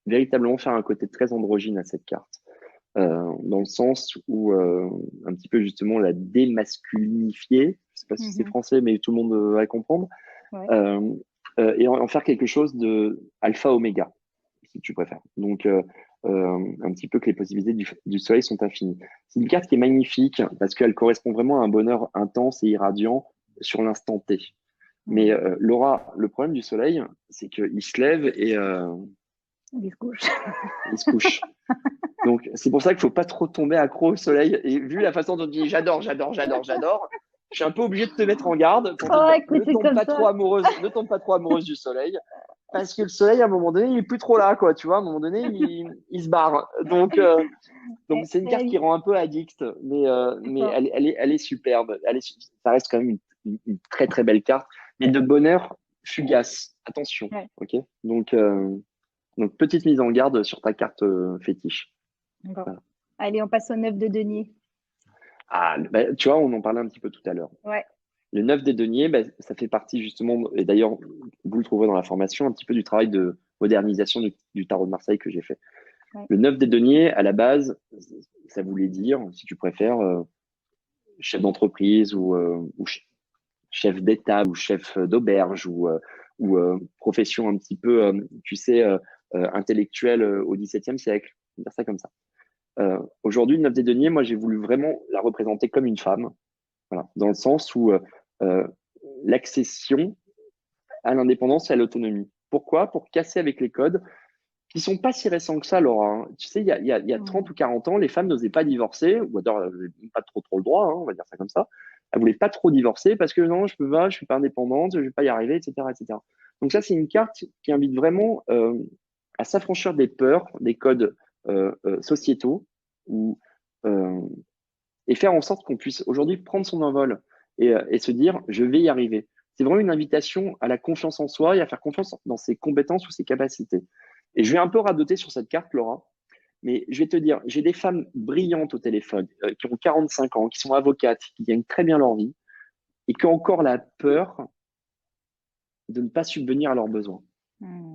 véritablement faire un côté très androgyne à cette carte. Dans le sens où un petit peu justement la démasculinifier, je sais pas si c'est français, mais tout le monde va comprendre, Ouais. Et en faire quelque chose de alpha oméga, si tu préfères. Donc un petit peu que les possibilités du soleil sont infinies. C'est une carte qui est magnifique parce qu'elle correspond vraiment à un bonheur intense et irradiant sur l'instant T. Mais Laura, le problème du soleil, c'est qu'il se lève et il se couche. Il se couche. Donc, c'est pour ça qu'il ne faut pas trop tomber accro au soleil. Et vu la façon dont tu dis j'adore, je suis un peu obligé de te mettre en garde pour te dire écoute, ne tombe pas trop amoureuse du soleil. Parce que le soleil, à un moment donné, il est plus trop là, quoi. Tu vois, à un moment donné, il se barre. Donc c'est une carte qui rend un peu addict, mais elle est superbe. Ça reste quand même une très très belle carte, mais de bonheur fugace. Attention, ok. Donc petite mise en garde sur ta carte fétiche. Bon. Voilà. Allez, on passe au 9 de denier. Ah, bah, tu vois, on en parlait un petit peu tout à l'heure. Ouais. Le 9 des deniers, bah, ça fait partie justement, et d'ailleurs, vous le trouverez dans la formation, un petit peu du travail de modernisation du tarot de Marseille que j'ai fait. Ouais. Le 9 des deniers, à la base, ça voulait dire, si tu préfères, chef d'entreprise ou chef d'État ou chef d'auberge ou profession un petit peu, tu sais, intellectuelle au XVIIe siècle, on va dire ça comme ça. Aujourd'hui, le 9 des deniers, moi, j'ai voulu vraiment la représenter comme une femme, voilà, dans le sens où l'accession à l'indépendance et à l'autonomie. Pourquoi? Pour casser avec les codes qui sont pas si récents que ça, Laura. Hein. Tu sais, il y a 30 ou 40 ans, les femmes n'osaient pas divorcer, ou alors elles n'avaient pas trop le droit, hein, on va dire ça comme ça. Elles voulaient pas trop divorcer parce que non, je suis pas indépendante, je vais pas y arriver, etc., etc. Donc ça, c'est une carte qui invite vraiment à s'affranchir des peurs, des codes sociétaux, et faire en sorte qu'on puisse aujourd'hui prendre son envol et se dire, je vais y arriver. C'est vraiment une invitation à la confiance en soi et à faire confiance dans ses compétences ou ses capacités. Et je vais un peu radoter sur cette carte, Laura, mais je vais te dire, j'ai des femmes brillantes au téléphone, qui ont 45 ans, qui sont avocates, qui gagnent très bien leur vie et qui ont encore la peur de ne pas subvenir à leurs besoins.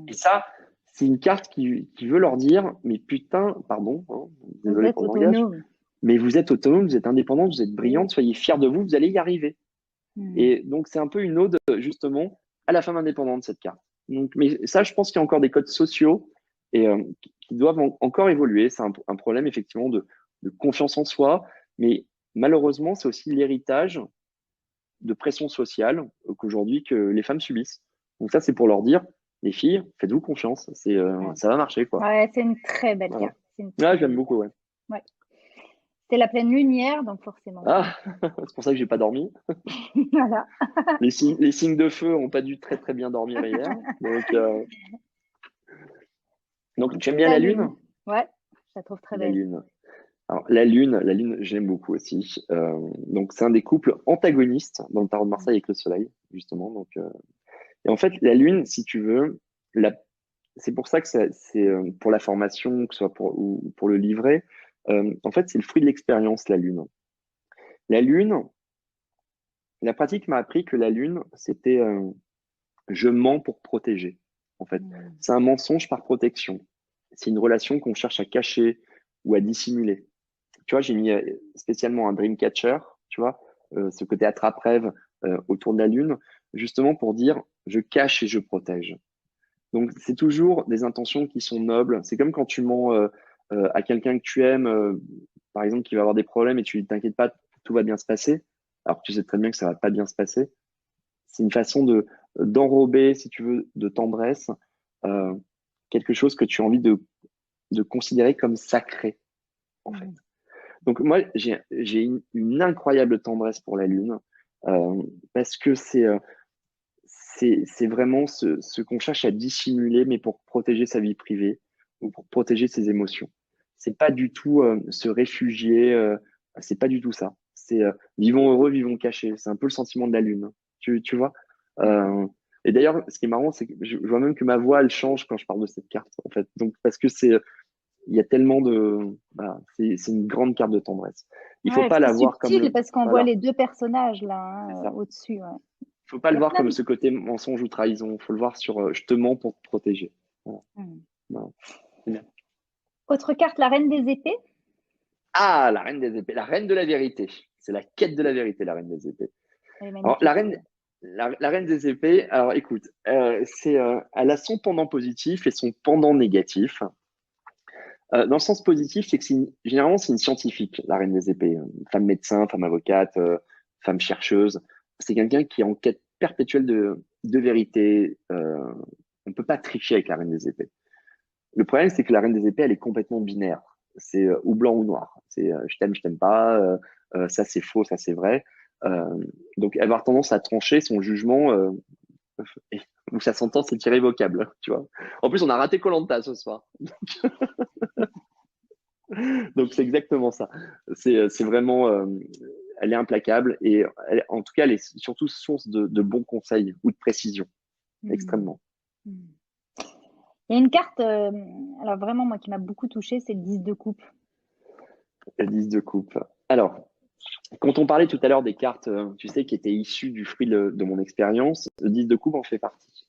Et ça, c'est une carte qui veut leur dire, mais putain, pardon, hein, Vous désolé êtes pour le langage, autonome. mais vous êtes autonome, vous êtes indépendante, vous êtes brillante, Oui. soyez fiers de vous, vous allez y arriver. Et donc, c'est un peu une ode, justement, à la femme indépendante, cette carte. Donc, mais ça, je pense qu'il y a encore des codes sociaux et qui doivent encore évoluer. C'est un problème, effectivement, de confiance en soi, mais malheureusement, c'est aussi l'héritage de pression sociale qu'aujourd'hui que les femmes subissent. Donc ça, c'est pour leur dire, les filles, faites-vous confiance, Ouais. ça va marcher, quoi. Ouais, c'est une très belle Voilà. carte. C'est une très Ah, j'aime belle beaucoup, carte. ouais. Ouais. C'est la pleine lumière, donc forcément. Ah, c'est pour ça que j'ai pas dormi. Voilà. Les signes de feu ont pas dû très très bien dormir hier. Donc tu aimes bien La la lune. lune? Ouais, je la trouve très La belle. lune. Alors la lune, j'aime beaucoup aussi. Donc c'est un des couples antagonistes dans le tarot de Marseille avec le soleil, justement. Donc et en fait la lune, si tu veux, la c'est pour ça que c'est pour la formation, que ce soit ou pour le livret, en fait, c'est le fruit de l'expérience, la Lune. La Lune, la pratique m'a appris que la Lune, c'était je mens pour protéger, en fait. C'est un mensonge par protection. C'est une relation qu'on cherche à cacher ou à dissimuler. Tu vois, j'ai mis spécialement un dreamcatcher, tu vois, ce côté attrape-rêve autour de la Lune, justement pour dire je cache et je protège. Donc, c'est toujours des intentions qui sont nobles. C'est comme quand tu mens à quelqu'un que tu aimes, par exemple, qui va avoir des problèmes et tu ne t'inquiètes pas, tout va bien se passer, alors que tu sais très bien que ça va pas bien se passer. C'est une façon d'enrober, si tu veux, de tendresse, euh, quelque chose que tu as envie de considérer comme sacré, en fait. Donc, moi, j'ai une incroyable tendresse pour la Lune, parce que c'est vraiment ce qu'on cherche à dissimuler, mais pour protéger sa vie privée ou pour protéger ses émotions. C'est pas du tout se réfugier, c'est pas du tout ça. C'est vivons heureux, vivons cachés. C'est un peu le sentiment de la lune. Tu vois? Euh, et d'ailleurs, ce qui est marrant, c'est que je vois même que ma voix, elle change quand je parle de cette carte, en fait. Donc, parce que il y a tellement voilà, c'est une grande carte de tendresse. Il faut Ouais, pas c'est la voir comme subtil parce qu'on voit voilà, les deux personnages là, c'est hein, ça. au-dessus. Ouais. Faut pas Il le y a voir plein comme de... ce côté mensonge ou trahison. Faut le voir sur je te mens pour te protéger. Voilà. Voilà. C'est bien. Autre carte, la reine des épées. Ah, la reine des épées, la reine de la vérité. C'est la quête de la vérité, la reine des épées. Elle est Alors, magnifique celle-là. la reine des épées, alors écoute, elle a son pendant positif et son pendant négatif. Dans le sens positif, c'est que généralement, c'est une scientifique, la reine des épées. Une femme médecin, femme avocate, femme chercheuse. C'est quelqu'un qui est en quête perpétuelle de vérité. On ne peut pas tricher avec la reine des épées. Le problème, c'est que la reine des épées, elle est complètement binaire. C'est ou blanc ou noir. C'est je t'aime pas, ça c'est faux, ça c'est vrai. Euh, donc, elle va avoir tendance à trancher son jugement où sa sentence est irrévocable, tu vois. En plus, on a raté koh ce soir. Donc, c'est exactement ça. C'est vraiment, elle est implacable et en tout cas, elle est surtout source de bons conseils ou de précision, Hmm. extrêmement. Hmm. Il y a une carte, alors vraiment moi qui m'a beaucoup touchée, c'est le 10 de coupe. Le 10 de coupe. Alors, quand on parlait tout à l'heure des cartes, tu sais, qui étaient issues du fruit de mon expérience, le 10 de coupe en fait partie.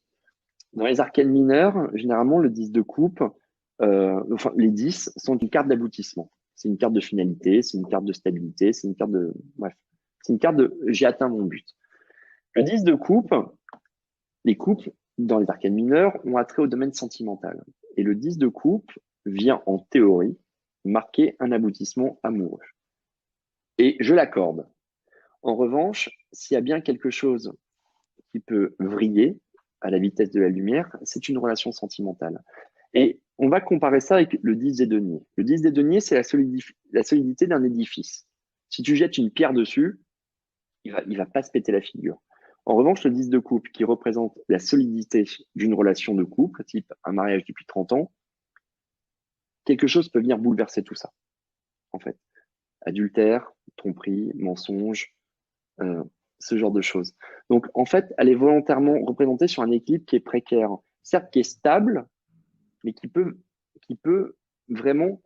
Dans les arcanes mineures, généralement, le 10 de coupe, enfin, les 10 sont une carte d'aboutissement. C'est une carte de finalité, c'est une carte de stabilité, c'est une carte de, bref, c'est une carte de j'ai atteint mon but. Le 10 de coupe, les coupes dans les arcanes mineures ont attrait au domaine sentimental. Et le 10 de coupe vient en théorie marquer un aboutissement amoureux. Et je l'accorde. En revanche, s'il y a bien quelque chose qui peut vriller à la vitesse de la lumière, c'est une relation sentimentale. Et on va comparer ça avec le 10 des deniers. Le 10 des deniers, c'est la solidité d'un édifice. Si tu jettes une pierre dessus, il va pas se péter la figure. En revanche, le 10 de coupe, qui représente la solidité d'une relation de couple, type un mariage depuis 30 ans, quelque chose peut venir bouleverser tout ça, en fait. adultère, tromperie, mensonge, euh, ce genre de choses. Donc, en fait, elle est volontairement représentée sur un équilibre qui est précaire, certes qui est stable, mais qui peut vraiment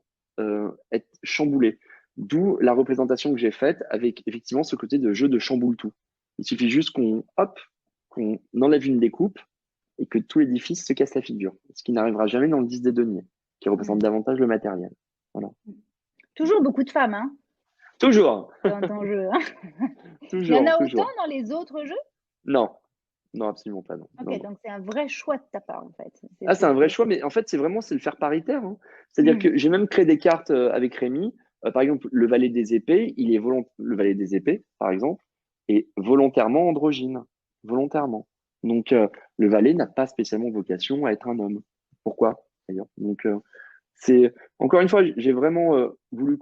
être chamboulé. D'où la représentation que j'ai faite avec effectivement ce côté de jeu de chamboule tout. Il suffit juste qu'on enlève une découpe et que tout l'édifice se casse la figure. Ce qui n'arrivera jamais dans le 10 des deniers, qui représente davantage le matériel. Voilà. Toujours beaucoup de femmes, hein, Toujours, dans ton jeu. Hein. Il y en toujours, a autant toujours. dans les autres jeux? Non, non, absolument pas, non. Ok, Non, non. donc c'est un vrai choix de ta part, en fait. Ah, c'est un vrai choix, mais en fait, c'est le faire paritaire. Hein. C'est-à-dire Hmm. que j'ai même créé des cartes avec Rémi. Par exemple, le valet des épées, le valet des épées, par exemple, est volontairement androgyne. Volontairement. Donc, le valet n'a pas spécialement vocation à être un homme. Pourquoi, d'ailleurs? Donc, c'est encore une fois, j'ai vraiment voulu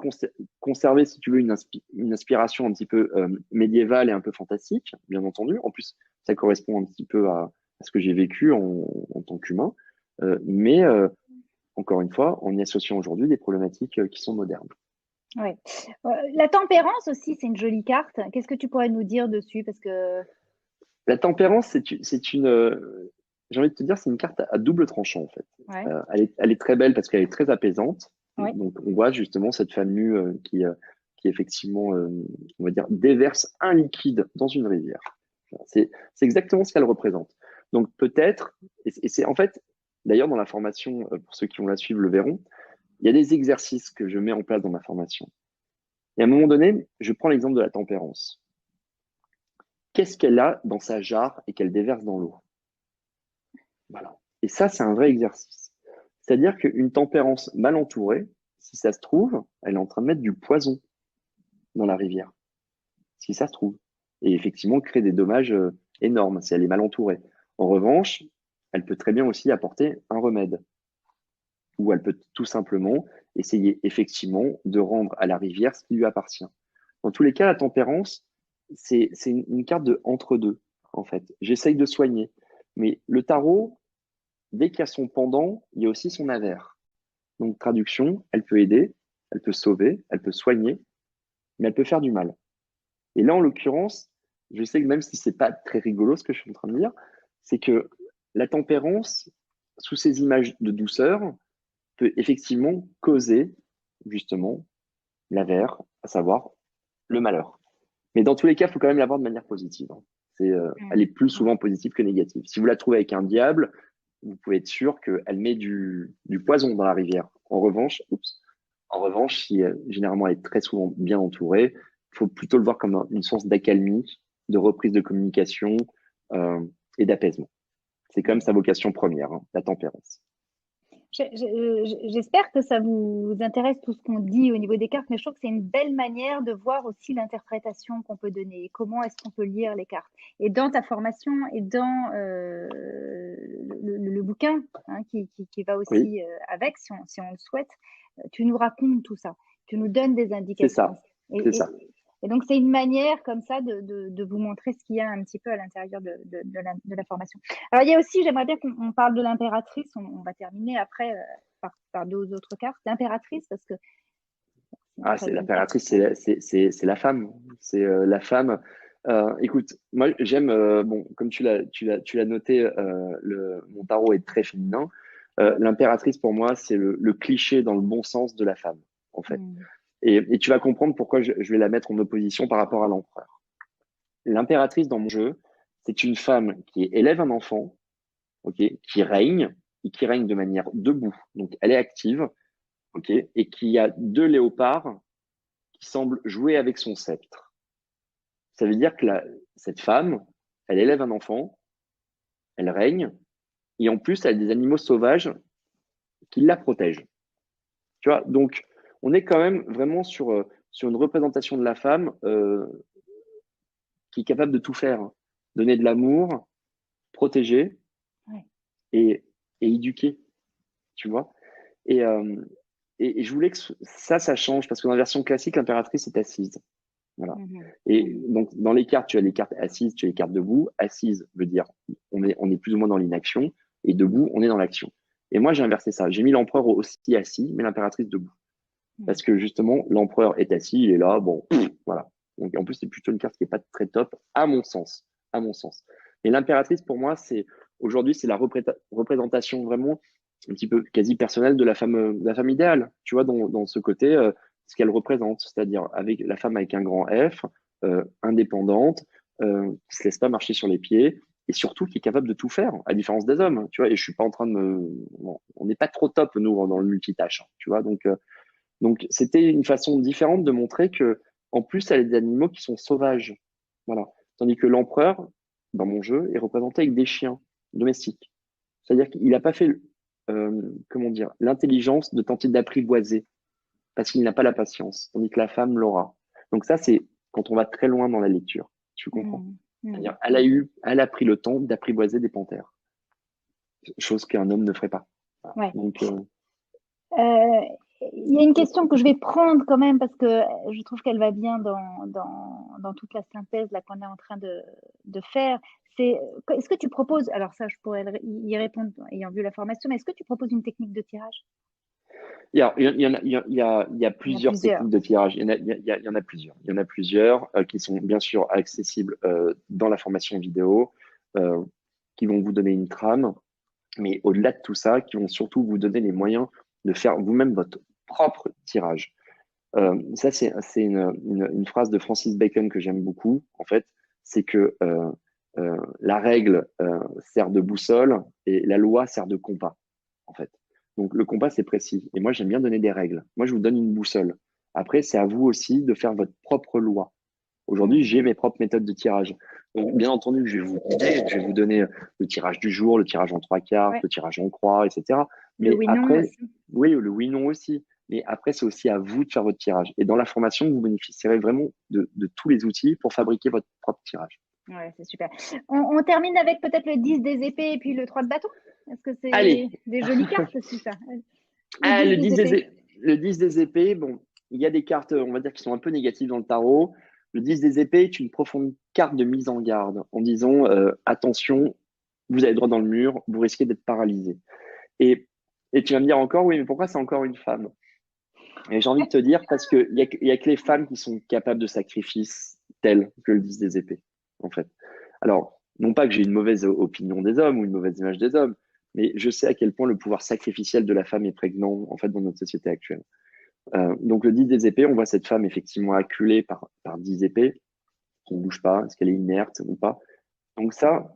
conserver, si tu veux, une inspiration un petit peu médiévale et un peu fantastique, bien entendu. En plus, ça correspond un petit peu à ce que j'ai vécu en tant qu'humain. Mais encore une fois, en y associant aujourd'hui des problématiques qui sont modernes. Ouais. La tempérance aussi, c'est une jolie carte. Qu'est-ce que tu pourrais nous dire dessus? Parce que La tempérance, j'ai envie de te dire, c'est une carte à double tranchant en fait. ouais. Elle est très belle parce qu'elle est très apaisante. Ouais. Donc on voit justement cette femme nue qui effectivement, on va dire, déverse un liquide dans une rivière. C'est exactement ce qu'elle représente. Donc peut-être, et c'est en fait, d'ailleurs dans la formation, pour ceux qui vont la suivre le verront, il y a des exercices que je mets en place dans ma formation. Et à un moment donné, je prends l'exemple de la tempérance. Qu'est-ce qu'elle a dans sa jarre et qu'elle déverse dans l'eau? Voilà. Et ça, c'est un vrai exercice. C'est-à-dire qu'une tempérance mal entourée, si ça se trouve, elle est en train de mettre du poison dans la rivière. Si ça se trouve. Et effectivement, créer des dommages énormes si elle est mal entourée. En revanche, elle peut très bien aussi apporter un remède. Ou elle peut tout simplement essayer effectivement de rendre à la rivière ce qui lui appartient. Dans tous les cas, la tempérance, c'est une carte de entre-deux, en fait. J'essaye de soigner. Mais le tarot, dès qu'il y a son pendant, il y a aussi son avers. Donc, traduction, elle peut aider, elle peut sauver, elle peut soigner, mais elle peut faire du mal. Et là, en l'occurrence, je sais que même si c'est pas très rigolo ce que je suis en train de dire, c'est que la tempérance, sous ces images de douceur, peut effectivement causer justement l'avers, à savoir le malheur. Mais dans tous les cas, il faut quand même la voir de manière positive. Hein. Elle est plus souvent positive que négative. Si vous la trouvez avec un diable, vous pouvez être sûr qu'elle met du poison dans la rivière. En revanche, si généralement elle est très souvent bien entourée, il faut plutôt le voir comme une source d'accalmie, de reprise de communication et d'apaisement. C'est quand même sa vocation première, hein, la tempérance. J'espère que ça vous intéresse tout ce qu'on dit au niveau des cartes, mais je trouve que c'est une belle manière de voir aussi l'interprétation qu'on peut donner et comment est-ce qu'on peut lire les cartes. Et dans ta formation et dans le bouquin hein, qui va Oui, aussi avec, si on le souhaite, tu nous racontes tout ça, tu nous donnes des c'est indications. ça. C'est ça. Et donc, c'est une manière comme ça de vous montrer ce qu'il y a un petit peu à l'intérieur de la formation. Alors, il y a aussi, j'aimerais bien qu'on parle de l'impératrice. On va terminer après par deux autres cartes. L'impératrice, parce que c'est une Ah, très c'est belle carte. l'impératrice, c'est la femme. C'est la femme. Écoute, moi j'aime, bon, comme tu l'as noté, mon tarot est très féminin. L'impératrice pour moi, c'est le cliché dans le bon sens de la femme, en fait. Et tu vas comprendre pourquoi je vais la mettre en opposition par rapport à l'empereur. L'impératrice dans mon jeu, c'est une femme qui élève un enfant, ok, qui règne et qui règne de manière debout. Donc elle est active, ok, et qui a deux léopards qui semblent jouer avec son sceptre. Ça veut dire que cette femme, elle élève un enfant, elle règne, et en plus, elle a des animaux sauvages qui la protègent. Tu vois, donc on est quand même vraiment sur une représentation de la femme qui est capable de tout faire, hein. Donner de l'amour, protéger Ouais. et éduquer, tu vois. Et, euh, et je voulais que ça change, parce que dans la version classique, l'impératrice est assise. Voilà. Et donc, dans les cartes, tu as les cartes assises, tu as les cartes debout. Assise veut dire on est plus ou moins dans l'inaction, et debout, on est dans l'action. Et moi, j'ai inversé ça. J'ai mis l'empereur aussi assis, mais l'impératrice debout. Parce que justement, l'empereur est assis, il est là, bon, voilà. Donc, en plus, c'est plutôt une carte qui n'est pas très top, à mon sens. À mon sens. Et l'impératrice, pour moi, aujourd'hui, c'est la représentation vraiment un petit peu quasi personnelle de la femme idéale, tu vois, dans ce côté, ce qu'elle représente, c'est-à-dire avec la femme avec un grand F, indépendante, qui se laisse pas marcher sur les pieds, et surtout qui est capable de tout faire, à différence des hommes, tu vois. Et je suis pas en train de bon, on n'est pas trop top, nous, dans le multitâche, hein, tu vois. Donc, c'était une façon différente de montrer que, en plus, elle a des animaux qui sont sauvages. Voilà. Tandis que l'empereur, dans mon jeu, est représenté avec des chiens domestiques. C'est-à-dire qu'il n'a pas fait, comment dire, l'intelligence de tenter d'apprivoiser parce qu'il n'a pas la patience, tandis que la femme l'aura. Donc ça, c'est quand on va très loin dans la lecture. Tu comprends? C'est-à-dire, elle a pris le temps d'apprivoiser des panthères, chose qu'un homme ne ferait pas. Ouais. Donc, Euh, il y a une question que je vais prendre quand même parce que je trouve qu'elle va bien dans toute la synthèse là qu'on est en train de faire. C'est, est-ce que tu proposes, alors ça je pourrais y répondre ayant vu la formation, mais est-ce que tu proposes une technique de tirage? Il y a Il y en a plusieurs plusieurs. techniques de tirage. Il y en a plusieurs. Il y en a plusieurs qui sont bien sûr accessibles dans la formation vidéo, euh, qui vont vous donner une trame, mais au-delà de tout ça, qui vont surtout vous donner les moyens de faire vous-même votre propre tirage. Ça, c'est une phrase de Francis Bacon que j'aime beaucoup, en fait. C'est que la règle sert de boussole et la loi sert de compas, en fait. Donc, le compas, c'est précis. Et moi, j'aime bien donner des règles. Moi, je vous donne une boussole. Après, c'est à vous aussi de faire votre propre loi. Aujourd'hui, j'ai mes propres méthodes de tirage. Donc, bien entendu, je vais vous guider, je vais vous donner le tirage du jour, le tirage en trois cartes, Ouais. le tirage en croix, etc. Le Mais oui-non après, aussi. oui, le oui-non aussi. Mais après, c'est aussi à vous de faire votre tirage. Et dans la formation, vous bénéficierez vraiment de tous les outils pour fabriquer votre propre tirage. Ouais, c'est super. On termine avec peut-être le 10 des épées et puis le 3 de bâton. Est-ce que Allez, c'est des jolies cartes aussi, ça? Le ah, 10 des épées. le 10 des épées, bon, il y a des cartes, on va dire, qui sont un peu négatives dans le tarot. Le 10 des épées est une profonde carte de mise en garde en disant attention, vous avez droit dans le mur, vous risquez d'être paralysé. Et, et tu vas me dire encore, oui, mais pourquoi c'est encore une femme? Et j'ai envie de te dire, parce qu'il y a que les femmes qui sont capables de sacrifices tels que le 10 des épées, en fait. Alors, non pas que j'ai une mauvaise opinion des hommes ou une mauvaise image des hommes, mais je sais à quel point le pouvoir sacrificiel de la femme est prégnant, en fait, dans notre société actuelle. Donc, le 10 des épées, on voit cette femme effectivement acculée par 10 épées, qui ne bouge pas, est-ce qu'elle est inerte ou pas. Donc ça,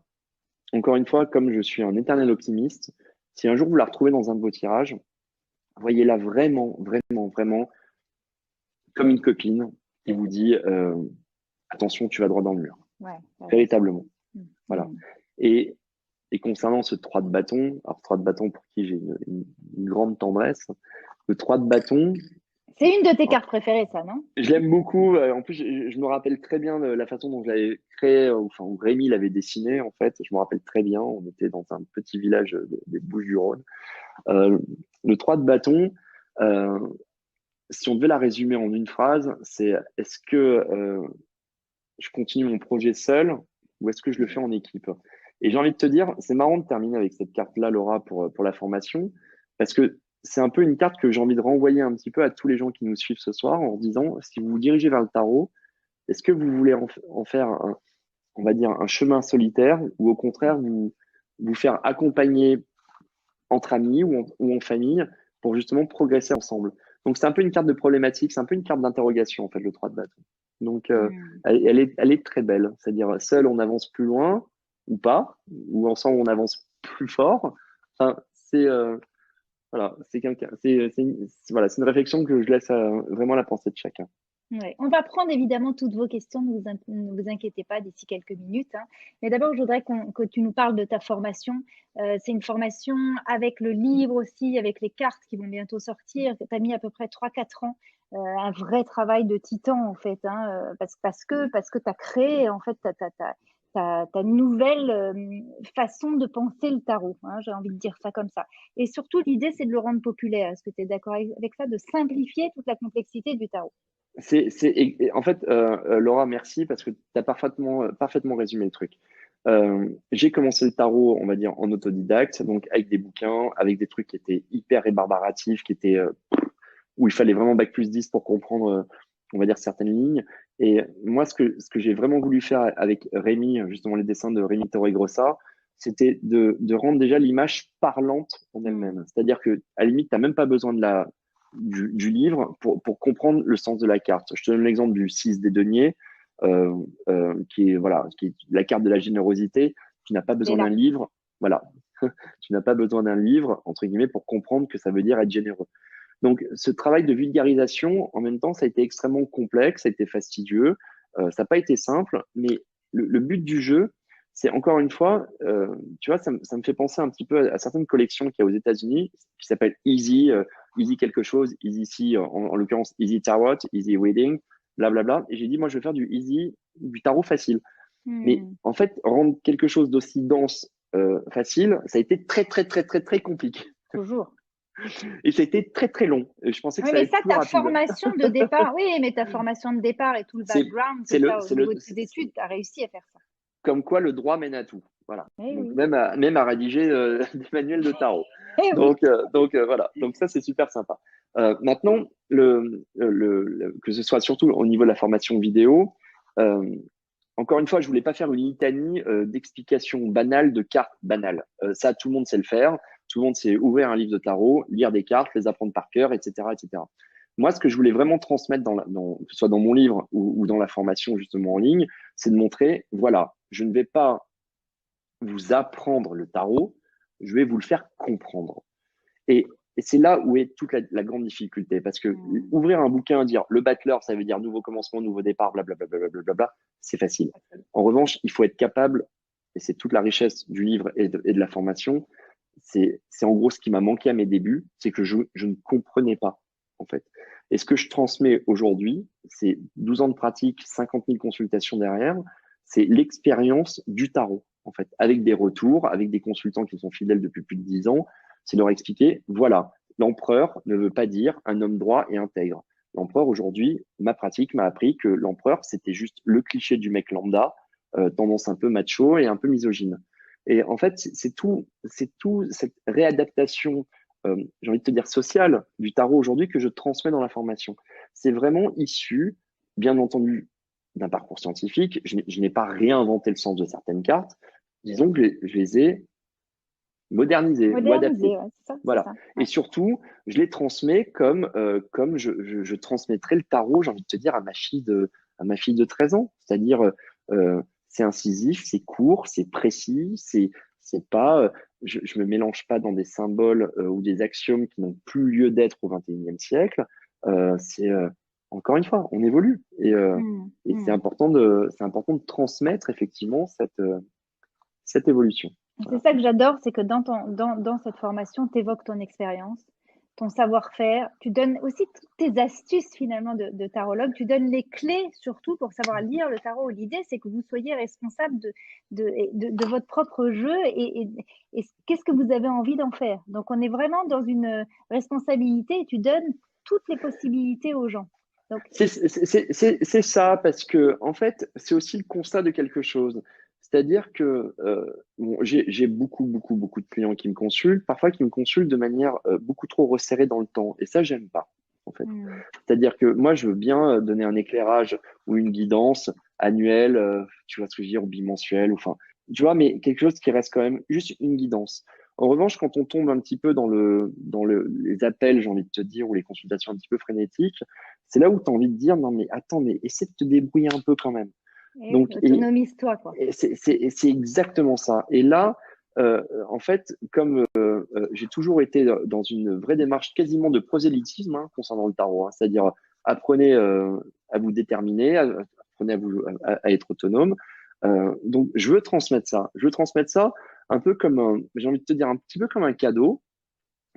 encore une fois, comme je suis un éternel optimiste, si un jour vous la retrouvez dans un de vos tirages, voyez-la vraiment, vraiment, vraiment comme une copine qui vous dit attention, tu vas droit dans le mur. Ouais, ouais, Véritablement. mmh. Voilà. Mmh. Et, et concernant ce 3 de bâton, alors 3 de bâton pour qui j'ai une grande tendresse, le 3 de bâton, C'est une de tes cartes préférées, ça, non? je l'aime beaucoup. En plus, je me rappelle très bien de la façon dont je l'avais créé, enfin, où Rémi l'avait dessiné, en fait. Je me rappelle très bien. On était dans un petit village des Bouches-du-Rhône. Euh, le 3 de bâton, euh, si on devait la résumer en une phrase, c'est est-ce que je continue mon projet seul ou est-ce que je le fais en équipe? Et j'ai envie de te dire, c'est marrant de terminer avec cette carte-là, Laura, pour la formation, parce que c'est un peu une carte que j'ai envie de renvoyer un petit peu à tous les gens qui nous suivent ce soir en disant, si vous vous dirigez vers le tarot, est-ce que vous voulez en faire, on va dire, un chemin solitaire ou au contraire vous faire accompagner entre amis ou en famille pour justement progresser ensemble. Donc c'est un peu une carte de problématique, c'est un peu une carte d'interrogation en fait, le 3 de bâton. Donc Mmh. elle est très belle, c'est-à-dire seul on avance plus loin ou pas, ou ensemble on avance plus fort. Enfin, c'est voilà, c'est quelqu'un, voilà, c'est une réflexion que je laisse vraiment à la pensée de chacun. Ouais. On va prendre évidemment toutes vos questions, ne vous inquiétez pas d'ici quelques minutes, hein. Mais d'abord, je voudrais que tu nous parles de ta formation. C'est une formation avec le livre aussi, avec les cartes qui vont bientôt sortir. Tu as mis à peu près 3 4 ans, un vrai travail de titan en fait, hein, parce que tu as créé en fait ta nouvelle façon de penser le tarot, hein, j'ai envie de dire ça comme ça. Et surtout, l'idée, c'est de le rendre populaire. Est-ce que tu es d'accord avec ça, de simplifier toute la complexité du tarot? En fait, Laura, merci parce que tu as parfaitement résumé le truc. J'ai commencé le tarot, on va dire, en autodidacte, donc avec des bouquins, avec des trucs qui étaient hyper rébarbaratifs, qui étaient où il fallait vraiment bac+10 pour comprendre, on va dire, certaines lignes. Et moi, ce que j'ai vraiment voulu faire avec Rémi, justement les dessins de Rémi Torregrossa, c'était de rendre déjà l'image parlante en elle-même. C'est-à-dire que, à la limite, tu n'as même pas besoin du livre pour comprendre le sens de la carte. Je te donne l'exemple du 6 des deniers, voilà, qui est la carte de la générosité. Tu n'as pas besoin d'un livre. Voilà. Tu n'as pas besoin d'un livre, entre guillemets, pour comprendre que ça veut dire être généreux. Donc, ce travail de vulgarisation, en même temps, ça a été extrêmement complexe, ça a été fastidieux, ça n'a pas été simple, mais le but du jeu, c'est encore une fois, tu vois, ça me fait penser un petit peu à certaines collections qu'il y a aux États-Unis qui s'appellent Easy, Easy quelque chose, Easy C, en l'occurrence Easy Tarot, Easy Reading, blablabla. Et j'ai dit, moi, je vais faire du tarot facile. Mais en fait, rendre quelque chose d'aussi dense, facile, ça a été très, très, très, très, très compliqué. Toujours. Et ça a été très, très long. Et je pensais que ça allait être plus ta rapide. formation de départ, oui, mais ta formation de départ et tout le background, c'est ça, au niveau de tes études, tu as réussi à faire ça. Comme quoi, le droit mène à tout. Voilà. Donc, Oui. même à rédiger des manuels de tarot. Donc, voilà. Donc, ça, c'est super sympa. Maintenant, que ce soit surtout au niveau de la formation vidéo, encore une fois, je voulais pas faire une litanie d'explications banales, de cartes banales. Ça, tout le monde sait le faire. Tout le monde sait ouvrir un livre de tarot, lire des cartes, les apprendre par cœur, etc., etc. Moi, ce que je voulais vraiment transmettre, que ce soit dans mon livre ou dans la formation justement en ligne, c'est de montrer, voilà, je ne vais pas vous apprendre le tarot, je vais vous le faire comprendre. Et c'est là où est toute la grande difficulté. Parce que ouvrir un bouquin, dire le battleur, ça veut dire nouveau commencement, nouveau départ, blablabla, c'est facile. En revanche, il faut être capable, et c'est toute la richesse du livre et de la formation, c'est en gros ce qui m'a manqué à mes débuts, c'est que je ne comprenais pas, en fait. Et ce que je transmets aujourd'hui, c'est 12 ans de pratique, 50 000 consultations derrière, c'est l'expérience du tarot, en fait, avec des retours, avec des consultants qui sont fidèles depuis plus de 10 ans, c'est leur expliquer, voilà, l'empereur ne veut pas dire un homme droit et intègre. L'empereur, aujourd'hui, ma pratique m'a appris que l'empereur, c'était juste le cliché du mec lambda, tendance un peu macho et un peu misogyne. Et en fait, c'est tout cette réadaptation, j'ai envie de te dire sociale du tarot aujourd'hui que je transmets dans la formation. C'est vraiment issu, bien entendu, d'un parcours scientifique. Je n'ai pas réinventé le sens de certaines cartes. Disons que je les ai modernisées ou adaptées. Ouais, ça, voilà. Ça. Ouais. Et surtout, je les transmets comme je transmettrais le tarot, j'ai envie de te dire, à ma fille de 13 ans. C'est-à-dire, c'est incisif, c'est court, c'est précis, c'est pas, je me mélange pas dans des symboles ou des axiomes qui n'ont plus lieu d'être au XXIe siècle. Encore une fois, on évolue et c'est important de transmettre effectivement cette évolution. C'est ça que j'adore, c'est que dans cette formation, tu évoques ton expérience, ton savoir-faire, tu donnes aussi toutes tes astuces finalement de tarologue, tu donnes les clés surtout pour savoir lire le tarot. L'idée, c'est que vous soyez responsable de votre propre jeu et qu'est-ce que vous avez envie d'en faire. Donc, on est vraiment dans une responsabilité et tu donnes toutes les possibilités aux gens. C'est ça, parce que en fait, c'est aussi le constat de quelque chose. C'est-à-dire que bon, j'ai beaucoup de clients qui me consultent, parfois qui me consultent de manière beaucoup trop resserrée dans le temps. Et ça, j'aime pas, en fait. C'est-à-dire que moi, je veux bien donner un éclairage ou une guidance annuelle, tu vois ce que je veux dire, ou bimensuelle, enfin, tu vois, mais quelque chose qui reste quand même juste une guidance. En revanche, quand on tombe un petit peu dans les appels, j'ai envie de te dire, ou les consultations un petit peu frénétiques, c'est là où tu as envie de dire, non, mais attends, mais essaie de te débrouiller un peu quand même. Donc, autonomise-toi, quoi. C'est exactement ça. Et là, en fait, comme j'ai toujours été dans une vraie démarche quasiment de prosélytisme concernant le tarot, c'est-à-dire apprenez à vous déterminer, apprenez à être autonome. Donc, je veux transmettre ça. Je veux transmettre ça un peu comme, j'ai envie de te dire, un petit peu comme un cadeau,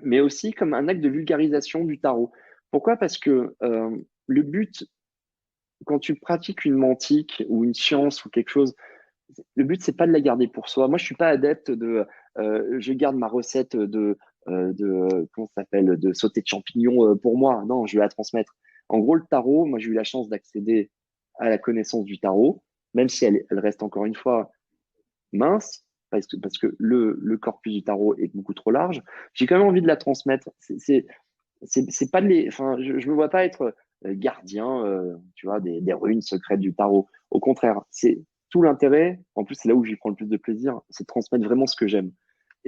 mais aussi comme un acte de vulgarisation du tarot. Pourquoi? Parce que le but, quand tu pratiques une mantique ou une science ou quelque chose, le but, c'est pas de la garder pour soi. Moi, je suis pas adepte de je garde ma recette comment ça s'appelle, de sauté de champignons pour moi. Non, je vais la transmettre. En gros, le tarot, moi, j'ai eu la chance d'accéder à la connaissance du tarot, même si elle reste encore une fois mince, parce que le corpus du tarot est beaucoup trop large. J'ai quand même envie de la transmettre. c'est pas de les, enfin, je me vois pas être gardien, tu vois, des ruines secrètes du tarot. Au contraire, c'est tout l'intérêt. En plus, c'est là où j'y prends le plus de plaisir, c'est de transmettre vraiment ce que j'aime.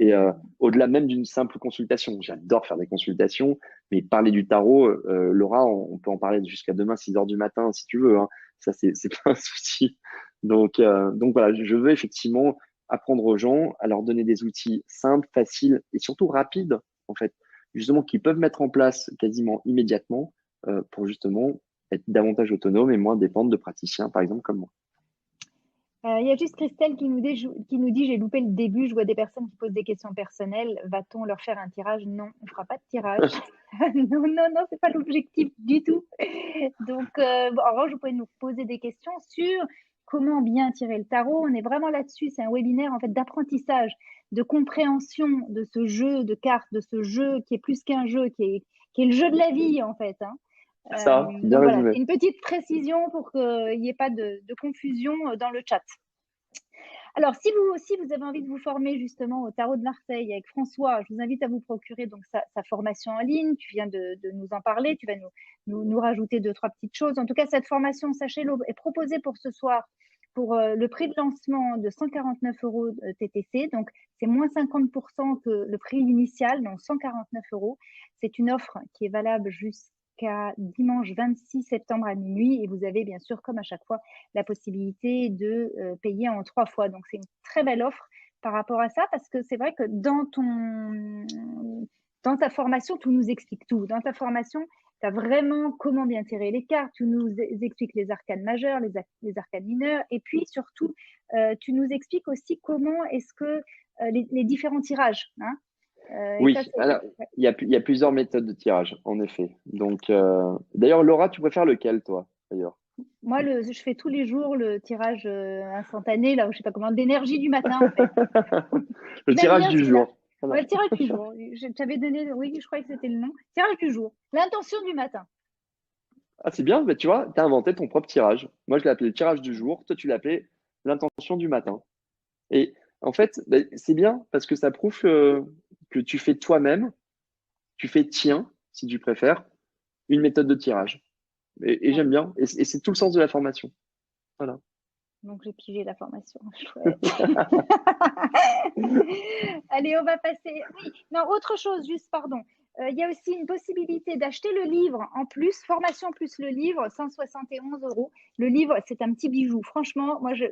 Et au-delà même d'une simple consultation, j'adore faire des consultations, mais parler du tarot, Laura, on peut en parler jusqu'à demain 6 heures du matin si tu veux, hein. Ça, c'est pas un souci. Donc voilà, je veux effectivement apprendre aux gens à leur donner des outils simples, faciles et surtout rapides, en fait, justement, qu'ils peuvent mettre en place quasiment immédiatement pour justement être davantage autonomes et moins dépendre de praticiens, par exemple, comme moi. Il y a juste Christelle qui nous dit, j'ai loupé le début, je vois des personnes qui posent des questions personnelles. Va-t-on leur faire un tirage? Non, on ne fera pas de tirage. Non, non, non, c'est pas l'objectif du tout. Donc, bon, en revanche, vous pouvez nous poser des questions sur comment bien tirer le tarot. On est vraiment là-dessus. C'est un webinaire en fait d'apprentissage, de compréhension de ce jeu de cartes, de ce jeu qui est plus qu'un jeu, qui est le jeu de la vie en fait, hein. Ça, bien Donc voilà, résumé. c'est une petite précision pour qu'il n'y ait pas de confusion dans le chat. Alors, si vous aussi, vous avez envie de vous former justement au tarot de Marseille avec François, je vous invite à vous procurer donc sa formation en ligne. Tu viens de nous en parler, tu vas nous rajouter 2, 3 petites choses. En tout cas, cette formation, sachez-le, est proposée pour ce soir pour le prix de lancement de 149 € TTC. Donc, c'est moins 50% que le prix initial, donc 149 €. C'est une offre qui est valable jusqu'à dimanche 26 septembre à minuit. Et vous avez bien sûr, comme à chaque fois, la possibilité de payer en 3 fois. Donc, c'est une très belle offre par rapport à ça, parce que c'est vrai que dans ta formation, tu nous expliques tout. Dans ta formation, tu as vraiment comment bien tirer les cartes, tu nous expliques les arcanes majeures, les arcanes mineures, et puis surtout, tu nous expliques aussi comment est-ce que les différents tirages, hein, et ça, Oui, alors, il y a plusieurs méthodes de tirage, en effet. Donc, d'ailleurs, Laura, tu préfères lequel, toi, d'ailleurs? moi, je fais tous les jours le tirage instantané, là, je sais pas comment, d'énergie du matin, en fait. Le J'aime tirage bien du celui-là. jour. Voilà. Ouais, le tirage du jour. Je t'avais donné, oui, je crois que c'était le nom. Tirage du jour. L'intention du matin. Ah, c'est bien, mais tu vois, tu as inventé ton propre tirage. Moi, je l'ai appelé le tirage du jour. Toi, tu l'appelais l'intention du matin. Et en fait, ben, c'est bien parce que ça prouve que tu fais toi-même, tu fais tien, si tu préfères, une méthode de tirage. Et Ouais. j'aime bien. Et c'est tout le sens de la formation. Voilà. Donc, j'ai pigé la formation. Chouette. Allez, on va passer. Oui, non, autre chose, juste, pardon. Il y a aussi une possibilité d'acheter le livre en plus, formation plus le livre, 171 €. Le livre, c'est un petit bijou. Franchement, moi, je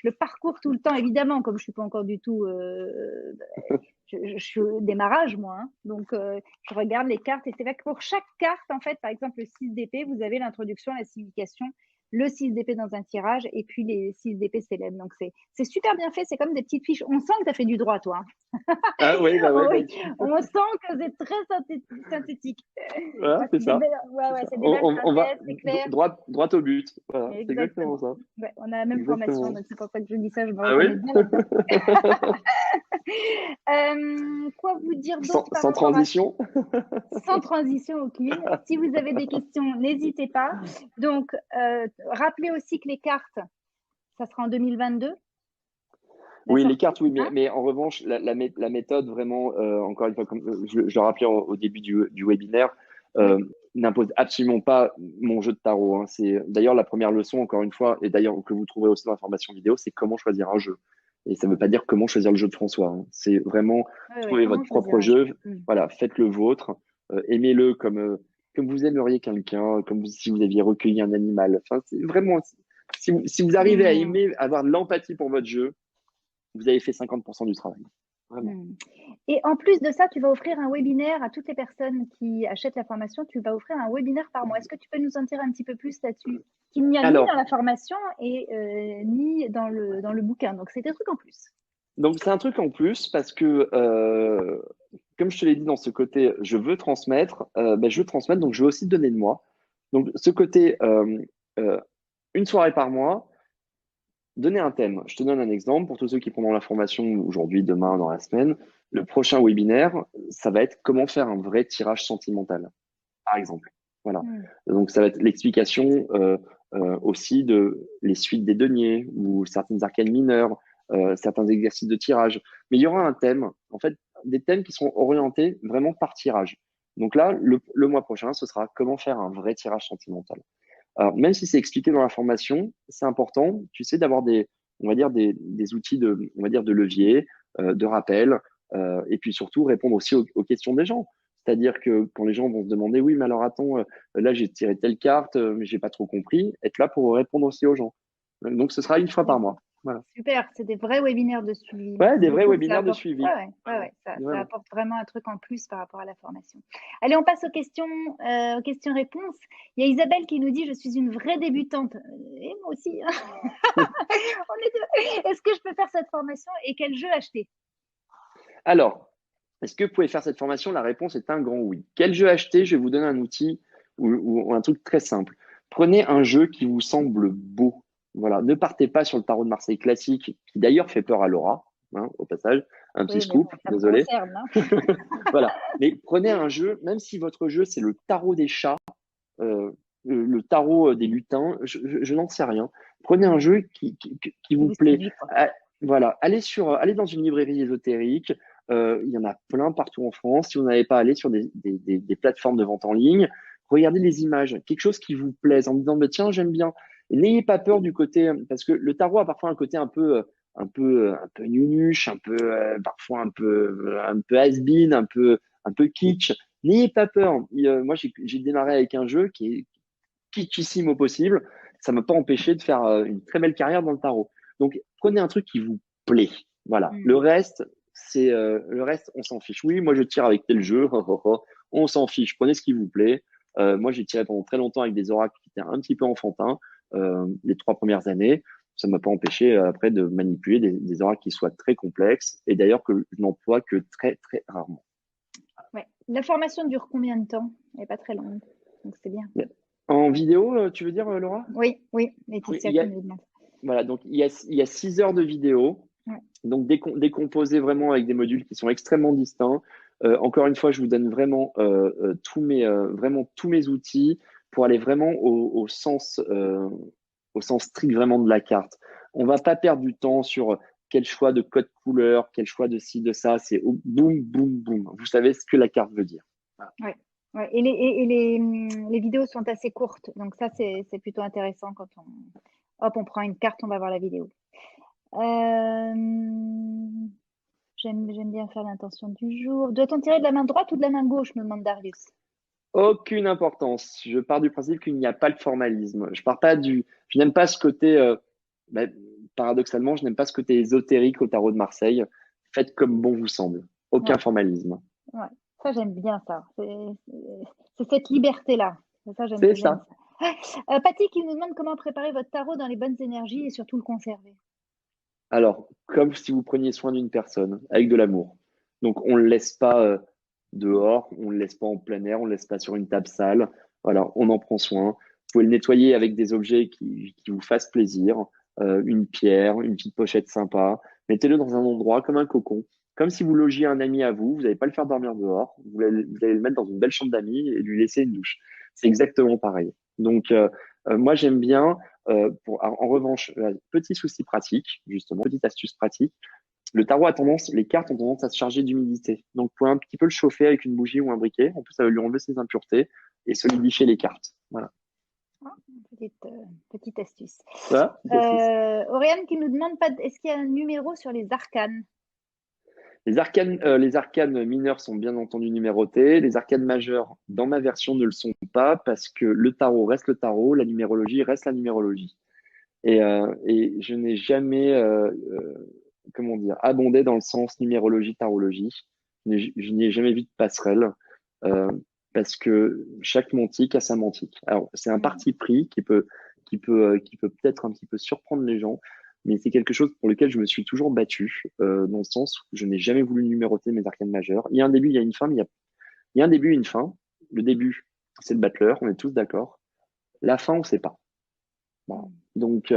le parcours tout le temps, évidemment, comme je ne suis pas encore du tout. Je suis au démarrage, moi, hein. Donc, je regarde les cartes et c'est vrai que pour chaque carte, en fait, par exemple, le 6 d'épée, vous avez l'introduction, la signification, le 6 d'épée dans un tirage et puis les 6 d'épée célèbres. Donc, c'est super bien fait. C'est comme des petites fiches. On sent que tu as fait du droit, toi, hein. Ah oui, bah ouais, Oui, bah, on sent que c'est très synthétique. voilà, Ouais, c'est ça. ouais, C'est ouais, ça. c'est des belles On va synthèses, c'est clair. droit au but. Voilà, c'est exactement Exactement. ça. Ouais, on a la même formation, Exactement. donc c'est pour ça que je dis ça, je me Ah oui? reconnais bien là-dedans. Quoi vous dire d'autre par Sans rapport à ça? transition? Sans transition aucune. Si vous avez des questions, n'hésitez pas. Donc, rappelez aussi que les cartes, ça sera en 2022, la Oui, les sortie, cartes, oui, hein? mais en revanche, la méthode, vraiment, encore une fois, comme je le rappelais au début du webinaire, Oui. n'impose absolument pas mon jeu de tarot, hein. C'est d'ailleurs la première leçon, encore une fois, et d'ailleurs que vous trouverez aussi dans la formation vidéo, c'est comment choisir un jeu. Et ça ne veut pas dire comment choisir le jeu de François, hein. C'est vraiment Oui, oui, trouver comment votre choisir propre un jeu? jeu, voilà, faites le vôtre, aimez-le comme vous aimeriez quelqu'un, si vous aviez recueilli un animal. Enfin, c'est vraiment, si vous arrivez à Hmm. aimer, avoir de l'empathie pour votre jeu, vous avez fait 50% du travail. Vraiment. Hmm. Et en plus de ça, tu vas offrir un webinaire à toutes les personnes qui achètent la formation. Tu vas offrir un webinaire par mois. Est-ce que tu peux nous en dire un petit peu plus là-dessus? Qu'il n'y a ni dans Alors, la formation et ni dans le bouquin. Donc, c'est des trucs en plus. donc c'est un truc en plus parce que, comme je te l'ai dit dans ce côté, je veux transmettre, ben, je veux transmettre, donc je veux aussi donner de moi. Donc ce côté, euh, une soirée par mois, donner un thème. Je te donne un exemple pour tous ceux qui prendront la formation aujourd'hui, demain, dans la semaine. Le prochain webinaire, ça va être comment faire un vrai tirage sentimental, par exemple. Voilà. Hmm. Donc, ça va être l'explication aussi de les suites des deniers ou certaines arcanes mineures, certains exercices de tirage. Mais il y aura un thème, en fait, des thèmes qui seront orientés vraiment par tirage. Donc là, le mois prochain, ce sera comment faire un vrai tirage sentimental. Alors, même si c'est expliqué dans la formation, c'est important, tu sais, d'avoir on va dire des outils on va dire de levier, de rappel, et puis surtout répondre aussi aux questions des gens. C'est-à-dire que quand les gens vont se demander, oui, mais alors attends, là j'ai tiré telle carte, mais j'ai pas trop compris, être là pour répondre aussi aux gens. Donc ce sera une fois par mois. Voilà. Super, c'est des vrais webinaires de suivi. Ouais, Merci des vrais beaucoup. Ça webinaires de apporte, suivi. ça Vraiment. apporte vraiment un truc en plus par rapport à la formation. Allez, on passe aux questions-réponses. Il y a Isabelle qui nous dit, je suis une vraie débutante. Et moi aussi, hein. Est-ce que je peux faire cette formation et quel jeu acheter? Alors, est-ce que vous pouvez faire cette formation? La réponse est un grand oui. Quel jeu acheter? Je vais vous donner un outil ou un truc très simple. Prenez un jeu qui vous semble beau. Voilà. Ne partez pas sur le tarot de Marseille classique, qui d'ailleurs fait peur à Laura, hein, au passage. Un petit Oui, mais bon, scoop, ça me désolé. concerne, hein. Voilà. Mais prenez un jeu, même si votre jeu c'est le tarot des chats, euh, le tarot des lutins, je n'en sais rien. Prenez un jeu qui Qui vous vous plaît. séduit, quoi. Voilà, allez dans une librairie ésotérique. Il y en a plein partout en France. Si vous n'avez pas, allez sur des plateformes de vente en ligne. Regardez les images, quelque chose qui vous plaise en disant, bah, tiens, j'aime bien. Et n'ayez pas peur du côté, parce que le tarot a parfois un côté un peu nunuche, parfois un peu has-been, un peu kitsch. N'ayez pas peur. Moi, j'ai démarré avec un jeu qui est kitschissime au possible. Ça m'a pas empêché de faire une très belle carrière dans le tarot. Donc, prenez un truc qui vous plaît. Voilà. Mm. Le reste, on s'en fiche. Oui, moi, je tire avec tel jeu. On s'en fiche. Prenez ce qui vous plaît. Moi, j'ai tiré pendant très longtemps avec des oracles qui étaient un petit peu enfantins les 3 premières années. Ça m'a pas empêché après de manipuler des oracles qui soient très complexes et d'ailleurs que je n'emploie que très, très rarement. Ouais. La formation dure combien de temps? Elle n'est pas très longue, donc c'est bien. En vidéo, tu veux dire, Laura? Oui, oui, Oui, Laetitia qui nous demande. voilà, donc il y a 6 heures de vidéo, Ouais. donc décomposé vraiment avec des modules qui sont extrêmement distincts. Encore une fois, je vous donne vraiment vraiment tous mes outils pour aller vraiment au sens strict vraiment de la carte. On va pas perdre du temps sur quel choix de code couleur, quel choix de ci, de ça. C'est boum, boum, boum. Vous savez ce que la carte veut dire. Voilà. Ouais. Ouais. Les vidéos sont assez courtes, donc ça, c'est plutôt intéressant quand on prend une carte, on va voir la vidéo. Euh, j'aime bien faire l'intention du jour. Doit-on tirer de la main droite ou de la main gauche, nous demande Darius. Aucune importance. Je pars du principe qu'il n'y a pas de formalisme. Je n'aime pas ce côté, bah, paradoxalement, je n'aime pas ce côté ésotérique au tarot de Marseille. Faites comme bon vous semble. Aucun Ouais, formalisme. ouais. Ça, j'aime bien ça. C'est cette liberté-là. Ça, C'est j'aime ça. ça. Patty qui nous demande comment préparer votre tarot dans les bonnes énergies et surtout le conserver. Alors, comme si vous preniez soin d'une personne, avec de l'amour. Donc, on ne le laisse pas dehors, on ne le laisse pas en plein air, on ne le laisse pas sur une table sale. Voilà, on en prend soin. Vous pouvez le nettoyer avec des objets qui vous fassent plaisir, une pierre, une petite pochette sympa. Mettez-le dans un endroit comme un cocon. Comme si vous logiez un ami à vous, vous n'allez pas le faire dormir dehors, vous allez le mettre dans une belle chambre d'amis et lui laisser une douche. C'est exactement pareil. Donc, moi, j'aime bien. En revanche, petit souci pratique, justement, petite astuce pratique. Le tarot a tendance, les cartes ont tendance à se charger d'humidité. Donc, vous pouvez un petit peu le chauffer avec une bougie ou un briquet. En plus, ça va lui enlever ses impuretés et solidifier les cartes. Voilà. Ah, petite astuce. Voilà, petite astuce. Oriane qui nous demande est-ce qu'il y a un numéro sur les arcanes? Les arcanes mineurs sont bien entendu numérotés. Les arcanes majeures, dans ma version, ne le sont pas parce que le tarot reste le tarot, la numérologie reste la numérologie. Et je n'ai jamais, comment dire, abondé dans le sens numérologie, tarologie. Je n'y ai jamais vu de passerelle euh, parce que chaque mantique a sa mantique. Alors, c'est un parti pris qui peut peut-être un petit peu surprendre les gens, mais c'est quelque chose pour lequel je me suis toujours battu, dans le sens où je n'ai jamais voulu numéroter mes arcanes majeures. Il y a un début, il y a une fin, mais il y a un début et une fin. Le début, c'est le battleur, on est tous d'accord. La fin, on ne sait pas. Voilà. Donc,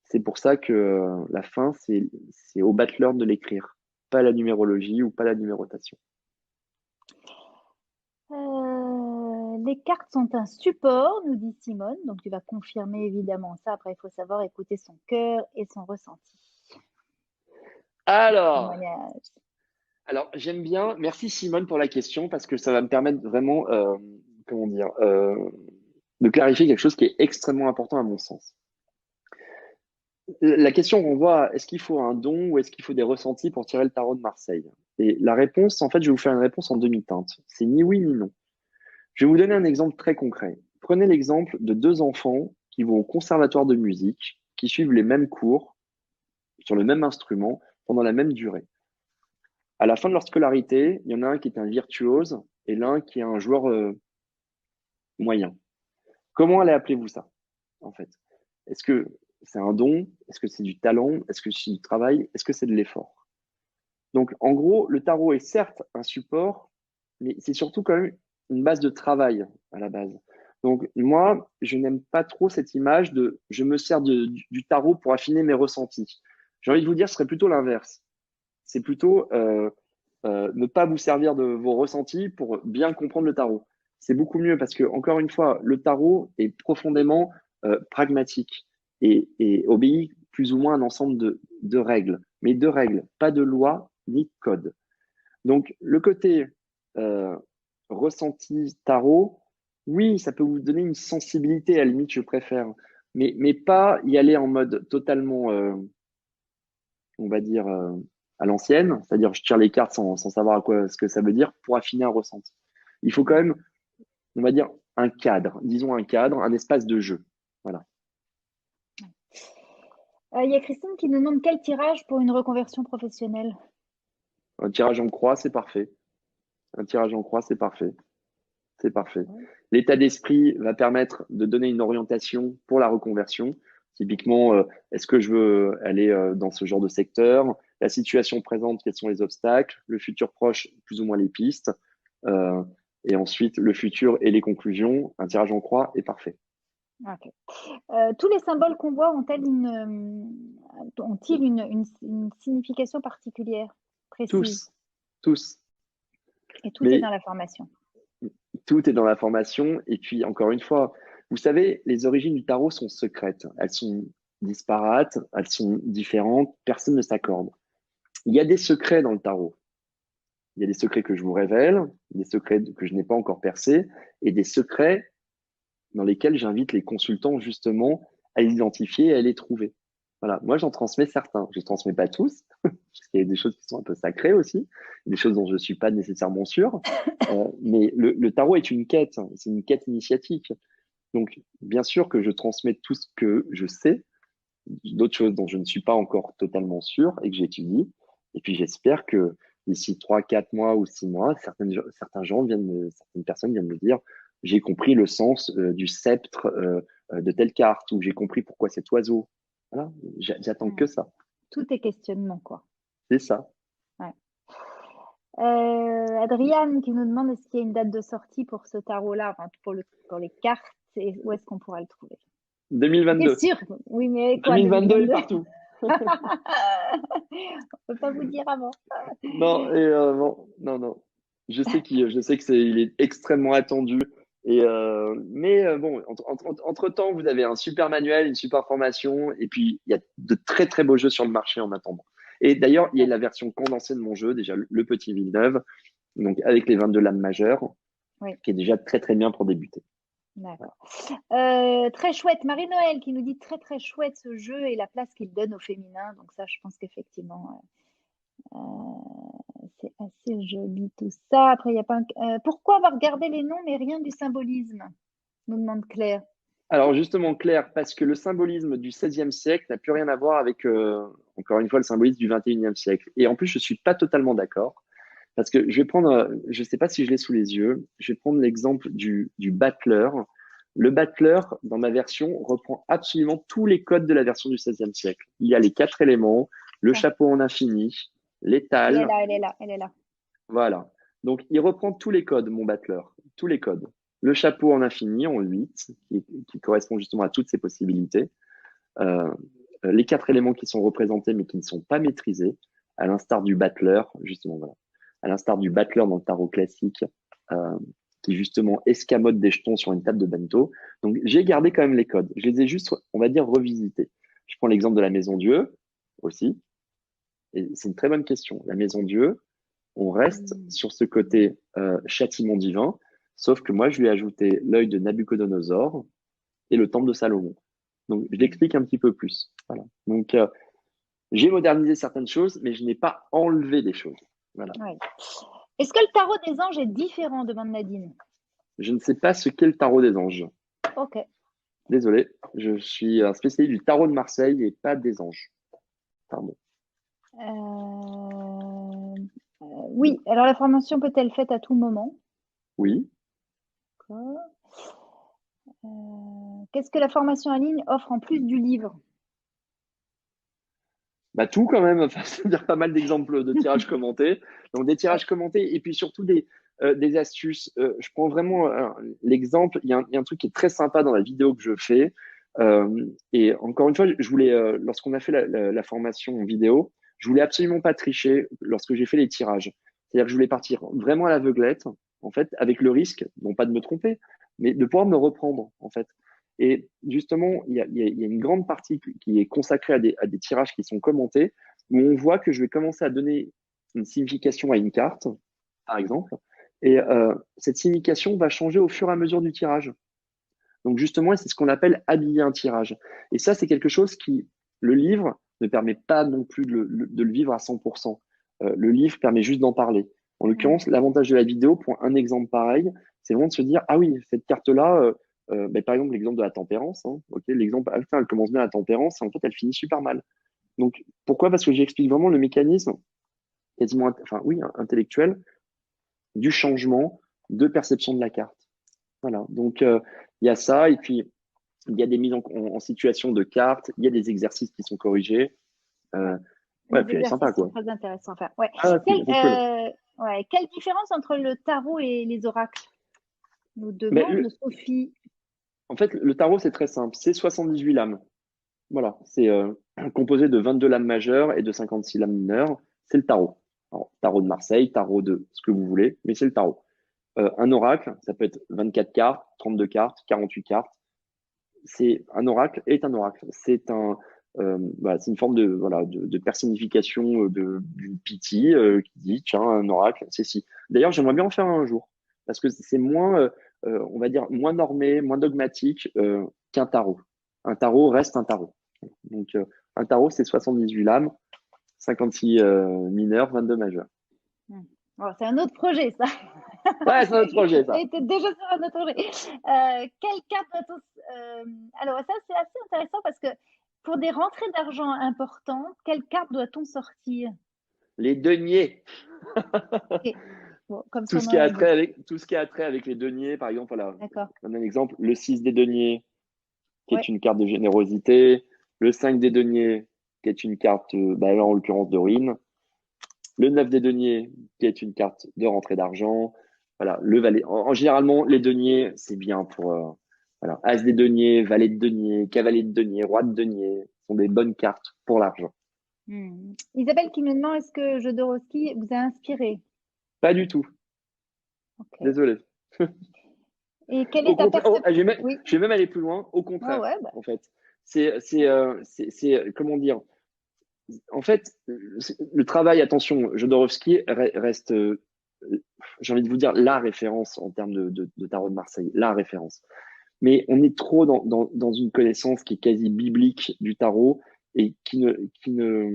c'est pour ça que la fin, c'est au battleur de l'écrire, pas la numérologie ou pas la numérotation. Les cartes sont un support, nous dit Simone. Donc, tu vas confirmer évidemment ça. Après, il faut savoir écouter son cœur et son ressenti. Alors, Témoignage. Alors, j'aime bien. Merci Simone pour la question parce que ça va me permettre vraiment, comment dire, de clarifier quelque chose qui est extrêmement important à mon sens. La question renvoie à est-ce qu'il faut un don ou est-ce qu'il faut des ressentis pour tirer le tarot de Marseille? Et la réponse, en fait, je vais vous faire une réponse en demi-teinte. C'est ni oui ni non. Je vais vous donner un exemple très concret. Prenez l'exemple de deux enfants qui vont au conservatoire de musique, qui suivent les mêmes cours sur le même instrument pendant la même durée. À la fin de leur scolarité, il y en a un qui est un virtuose et l'un qui est un joueur moyen. Comment allez appelez-vous ça, en fait? Est-ce que c'est un don? Est-ce que c'est du talent? Est-ce que c'est du travail? Est-ce que c'est de l'effort? Donc, en gros, le tarot est certes un support, mais c'est surtout quand même une base de travail à la base. Donc, moi, je n'aime pas trop cette image de je me sers du tarot pour affiner mes ressentis. J'ai envie de vous dire, ce serait plutôt l'inverse. C'est plutôt ne pas vous servir de vos ressentis pour bien comprendre le tarot. C'est beaucoup mieux parce que, encore une fois, le tarot est profondément pragmatique et obéit plus ou moins à un ensemble de règles, mais de règles, pas de lois ni de codes. Donc, le côté euh, ressenti tarot, oui, ça peut vous donner une sensibilité, à la limite, je préfère, mais pas y aller en mode totalement, on va dire, à l'ancienne, c'est-à-dire je tire les cartes sans savoir à quoi ce que ça veut dire pour affiner un ressenti. Il faut quand même, on va dire, un cadre, disons un cadre, un espace de jeu. Voilà. Il y a Christine qui nous demande quel tirage pour une reconversion professionnelle. Un tirage en croix, c'est parfait. Un tirage en croix, c'est parfait. C'est parfait. L'état d'esprit va permettre de donner une orientation pour la reconversion. Typiquement, est-ce que je veux aller dans ce genre de secteur? La situation présente, quels sont les obstacles? Le futur proche, plus ou moins les pistes. Euh, et ensuite, le futur et les conclusions. Un tirage en croix est parfait. Ok. Tous les symboles qu'on voit ont-ils une signification particulière, précise? Tous, tous. Et tout est Mais dans la formation. tout est dans la formation. Et puis, encore une fois, vous savez, les origines du tarot sont secrètes. Elles sont disparates, elles sont différentes. Personne ne s'accorde. Il y a des secrets dans le tarot. Il y a des secrets que je vous révèle, des secrets que je n'ai pas encore percés, et des secrets dans lesquels j'invite les consultants justement à les identifier et à les trouver. Voilà, moi j'en transmets certains, je ne transmets pas tous, parce qu'il y a des choses qui sont un peu sacrées aussi, des choses dont je ne suis pas nécessairement sûr, mais le tarot est une quête, c'est une quête initiatique. Donc bien sûr que je transmets tout ce que je sais, d'autres choses dont je ne suis pas encore totalement sûr et que j'étudie. Et puis j'espère que d'ici 3, 4 mois ou 6 mois, certaines personnes viennent me dire, j'ai compris le sens du sceptre de telle carte, ou j'ai compris pourquoi cet oiseau. Voilà, j'attends que ça. Tout est questionnement, quoi. C'est ça. Ouais. Adriane qui nous demande est-ce qu'il y a une date de sortie pour ce tarot-là, enfin, pour les cartes, et où est-ce qu'on pourra le trouver? C'est 2022. sûr, oui, mais quoi, 2022 est 2022? partout. On peut pas vous dire avant. Non, bon, non, non. Je sais que il est extrêmement attendu. Mais bon, entre-temps, vous avez un super manuel, une super formation, et puis il y a de très très beaux jeux sur le marché en attendant. Et d'ailleurs, il y a la version condensée de mon jeu, déjà le Petit Villeneuve, donc avec les 22 lames majeures, Oui, qui est déjà très très bien pour débuter. d'accord. Très chouette. Marie-Noël qui nous dit très très chouette ce jeu et la place qu'il donne au féminin. Donc ça, je pense qu'effectivement, c'est assez joli tout ça. Après, il y a pas pourquoi avoir gardé les noms mais rien du symbolisme? Nous demande Claire. Alors justement, Claire, parce que le symbolisme du XVIe siècle n'a plus rien à voir avec, encore une fois, le symbolisme du XXIe siècle. Et en plus, je suis pas totalement d'accord. Parce que je vais prendre, je ne sais pas si je l'ai sous les yeux, je vais prendre l'exemple du battleur. Le battleur, dans ma version, reprend absolument tous les codes de la version du XVIe siècle. Il y a les 4 éléments, le Ah, chapeau en infini, elle est l'étal, là, elle est là, elle est là. voilà. Donc, il reprend tous les codes, mon battleur, tous les codes. Le chapeau en infini, en 8, qui correspond justement à toutes ces possibilités. Euh, les 4 éléments qui sont représentés mais qui ne sont pas maîtrisés, à l'instar du battleur, justement, voilà. À l'instar du battleur dans le tarot classique, euh, qui justement escamote des jetons sur une table de bento. Donc, j'ai gardé quand même les codes. Je les ai juste, on va dire, revisités. Je prends l'exemple de la Maison Dieu aussi. Et c'est une très bonne question. La Maison Dieu, On reste sur ce côté châtiment divin, sauf que moi, je lui ai ajouté l'œil de Nabuchodonosor et le temple de Salomon. Donc, je l'explique un petit peu plus. Voilà. Donc, j'ai modernisé certaines choses, mais je n'ai pas enlevé des choses. Voilà. Ouais. Est-ce que le tarot des anges est différent, demande Nadine? Je ne sais pas ce qu'est le tarot des anges. Ok. Désolé, je suis un spécialiste du tarot de Marseille et pas des anges. Pardon. Oui, alors la formation peut-elle être faite à tout moment? Oui. Qu'est-ce que la formation en ligne offre en plus du livre? Bah, tout quand même, enfin, c'est-à-dire pas mal d'exemples de tirages commentés. Donc des tirages commentés et puis surtout des astuces. Je prends vraiment l'exemple, il y a un truc qui est très sympa dans la vidéo que je fais. Et encore une fois, je voulais, lorsqu'on a fait la formation en vidéo, je voulais absolument pas tricher lorsque j'ai fait les tirages. C'est-à-dire que je voulais partir vraiment à l'aveuglette, en fait, avec le risque, non pas de me tromper, mais de pouvoir me reprendre, en fait. Et justement, il y a une grande partie qui est consacrée à des tirages qui sont commentés, où on voit que je vais commencer à donner une signification à une carte, par exemple, et cette signification va changer au fur et à mesure du tirage. Donc justement, c'est ce qu'on appelle habiller un tirage. Et ça, c'est quelque chose qui, le livre ne permet pas non plus de le vivre à 100%. Le livre permet juste d'en parler. En l'occurrence, l'avantage de la vidéo, pour un exemple pareil, c'est vraiment de se dire, ah oui, cette carte-là, par exemple, l'exemple de la tempérance, hein, okay, l'exemple, ah, elle commence bien à la tempérance, et en fait, elle finit super mal. Donc, pourquoi? Parce que j'explique vraiment le mécanisme quasiment, enfin, oui, intellectuel du changement de perception de la carte. Voilà. Donc, il y a ça, et puis, il y a des mises en situation de cartes, il y a des exercices qui sont corrigés. Ouais, puis elle est sympa, quoi. C'est très intéressant à faire. Ouais. Ah, cool. Quelle différence entre le tarot et les oracles? Nous demande Sophie. En fait, le tarot, c'est très simple. C'est 78 lames. Voilà. C'est composé de 22 lames majeures et de 56 lames mineures. C'est le tarot. Alors, tarot de Marseille, tarot de ce que vous voulez, mais c'est le tarot. Un oracle, ça peut être 24 cartes, 32 cartes, 48 cartes. C'est un oracle est un oracle. C'est c'est une forme de personnification d'une piti qui dit tiens, un oracle, c'est si. D'ailleurs, j'aimerais bien en faire un jour parce que c'est moins, on va dire, moins normé, moins dogmatique qu'un tarot. Un tarot reste un tarot. Donc, un tarot, c'est 78 lames, 56 mineurs, 22 majeurs. Oh, c'est un autre projet, ça. Ouais, c'est un autre projet, ça. C'était déjà sur un autre projet. Quelle carte doit-on... Alors, ça, c'est assez intéressant parce que pour des rentrées d'argent importantes, quelle carte doit-on sortir? Les deniers. Okay. Bon, comme tout ce qui a trait avec les deniers, par exemple, voilà. On a un exemple, le 6 des deniers, qui est une carte de générosité, le 5 des deniers, qui est une carte, là, en l'occurrence, de ruine, le 9 des deniers, qui est une carte de rentrée d'argent, voilà, le valet. Généralement, les deniers, c'est bien pour, voilà, as des deniers, valet de deniers, cavalier de deniers, roi de deniers, sont des bonnes cartes pour l'argent. Isabelle qui me demande, est-ce que Jodorowsky vous a inspiré? Pas du tout. Okay. Désolé. Et quelle est ta perception? Je vais même aller plus loin. Au contraire, en fait, comment dire. En fait, le travail, attention, Jodorowsky reste, j'ai envie de vous dire, la référence en termes de tarot de Marseille, la référence. Mais on est trop dans une connaissance qui est quasi biblique du tarot et qui ne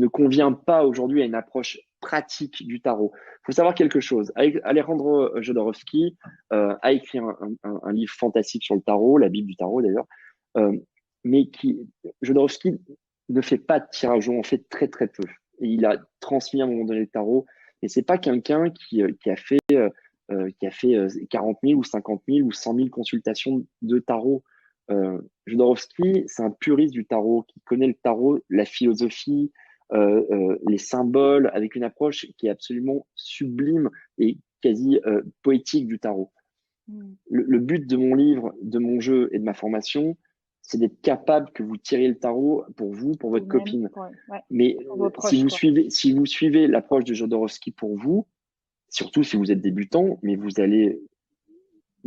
convient pas aujourd'hui à une approche pratique du tarot. Il faut savoir quelque chose. Alejandro Jodorowsky a écrit un livre fantastique sur le tarot, la Bible du tarot d'ailleurs, mais Jodorowsky ne fait pas de tirage, on en fait très très peu. Et il a transmis à un moment donné le tarot, mais c'est pas quelqu'un qui a fait 40 000 ou 50 000 ou 100 000 consultations de tarot. Jodorowsky, c'est un puriste du tarot qui connaît le tarot, la philosophie, les symboles, avec une approche qui est absolument sublime et quasi poétique du tarot. Le but de mon livre, de mon jeu et de ma formation, c'est d'être capable que vous tiriez le tarot pour vous, pour votre copine. Mais si vous suivez l'approche de Jodorowsky pour vous, surtout si vous êtes débutant, mais vous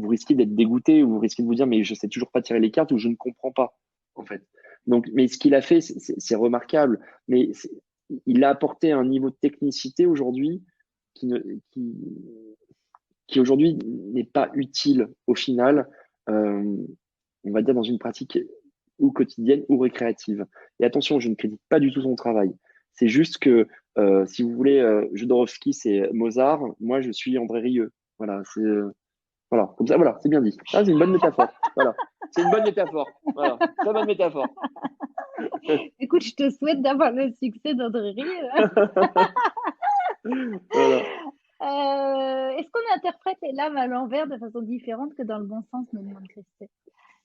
risquez d'être dégoûté ou vous risquez de vous dire mais je sais toujours pas tirer les cartes ou je ne comprends pas en fait. Donc, mais ce qu'il a fait, c'est remarquable. Mais il a apporté un niveau de technicité aujourd'hui qui, ne, qui, qui aujourd'hui n'est pas utile au final, on va dire dans une pratique ou quotidienne ou récréative. Et attention, je ne critique pas du tout son travail. C'est juste que si vous voulez, Jodorowsky, c'est Mozart, moi je suis André Rieu. Voilà, c'est voilà, comme ça, voilà, c'est bien dit. Ah, c'est une bonne métaphore. Voilà, c'est une bonne métaphore. Voilà, très bonne métaphore. Écoute, je te souhaite d'avoir le succès d'André Rieu. Voilà. Est-ce qu'on interprète les lames à l'envers de façon différente que dans le bon sens, me demande Christelle.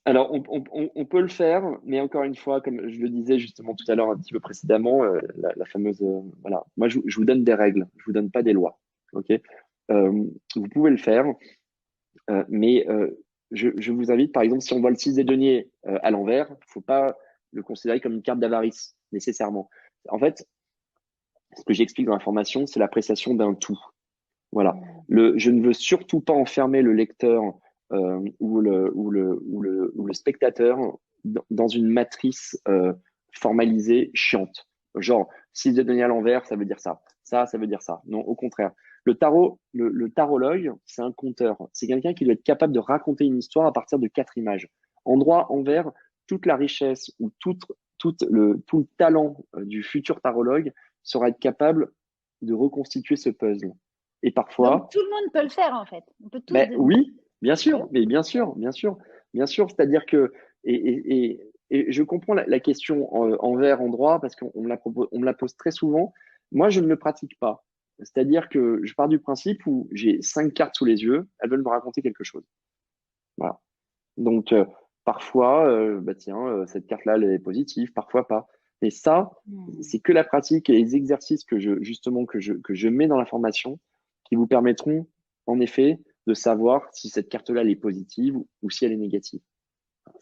Alors, on peut le faire, mais encore une fois, comme je le disais justement tout à l'heure un petit peu précédemment, la fameuse, voilà, moi je vous donne des règles, je vous donne pas des lois, ok? Vous pouvez le faire, mais je vous invite, par exemple, si on voit le 6 des deniers à l'envers, il faut pas le considérer comme une carte d'avarice nécessairement. En fait, ce que j'explique dans la formation, c'est l'appréciation d'un tout. Voilà. Je ne veux surtout pas enfermer le lecteur ou le spectateur dans une matrice formalisée, chiante. Genre, si j'ai donné à l'envers, ça veut dire ça. Ça veut dire ça. Non, au contraire. Le tarologue, c'est un conteur. C'est quelqu'un qui doit être capable de raconter une histoire à partir de 4 images. Endroit, envers, toute la richesse ou tout le talent du futur tarologue sera être capable de reconstituer ce puzzle. Et Donc parfois, tout le monde peut le faire en fait. On peut tous. ben oui, bien sûr, mais bien sûr, bien sûr, bien sûr. C'est-à-dire que, et je comprends la question envers, endroit, parce qu'on on me la pose très souvent. Moi, je ne le pratique pas. C'est-à-dire que je pars du principe où j'ai 5 cartes sous les yeux, elles veulent me raconter quelque chose. Voilà. Donc, parfois, bah tiens, cette carte-là, elle est positive, parfois pas. Mais ça, c'est que la pratique et les exercices justement, que je mets dans la formation qui vous permettront, en effet, de savoir si cette carte-là, elle est positive ou si elle est négative.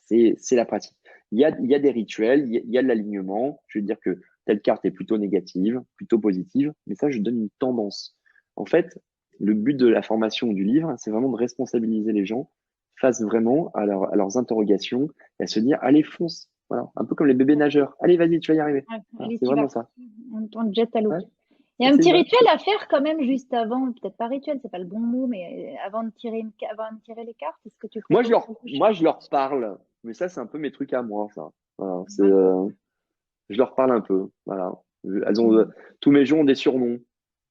C'est la pratique. Il y a des rituels, il y a de l'alignement. Je veux dire que telle carte est plutôt négative, plutôt positive, mais ça, je donne une tendance. En fait, le but de la formation ou du livre, c'est vraiment de responsabiliser les gens face vraiment à leurs interrogations et à se dire, allez, fonce. Voilà. Un peu comme les bébés nageurs. Allez, vas-y, tu vas y arriver. Ouais, Voilà, allez, c'est tu vas. vraiment ça. On te jette à l'eau. Ouais, Il y a un c'est petit ça. rituel à faire quand même juste avant, peut-être pas rituel, c'est pas le bon mot, mais avant de tirer avant de tirer les cartes, est-ce que tu proposes quelque chose? Moi, je leur parle. Mais ça, c'est un peu mes trucs à moi, ça. Voilà, Ouais. je leur parle un peu. Voilà. Elles ont, Mm. tous mes jeux ont des surnoms,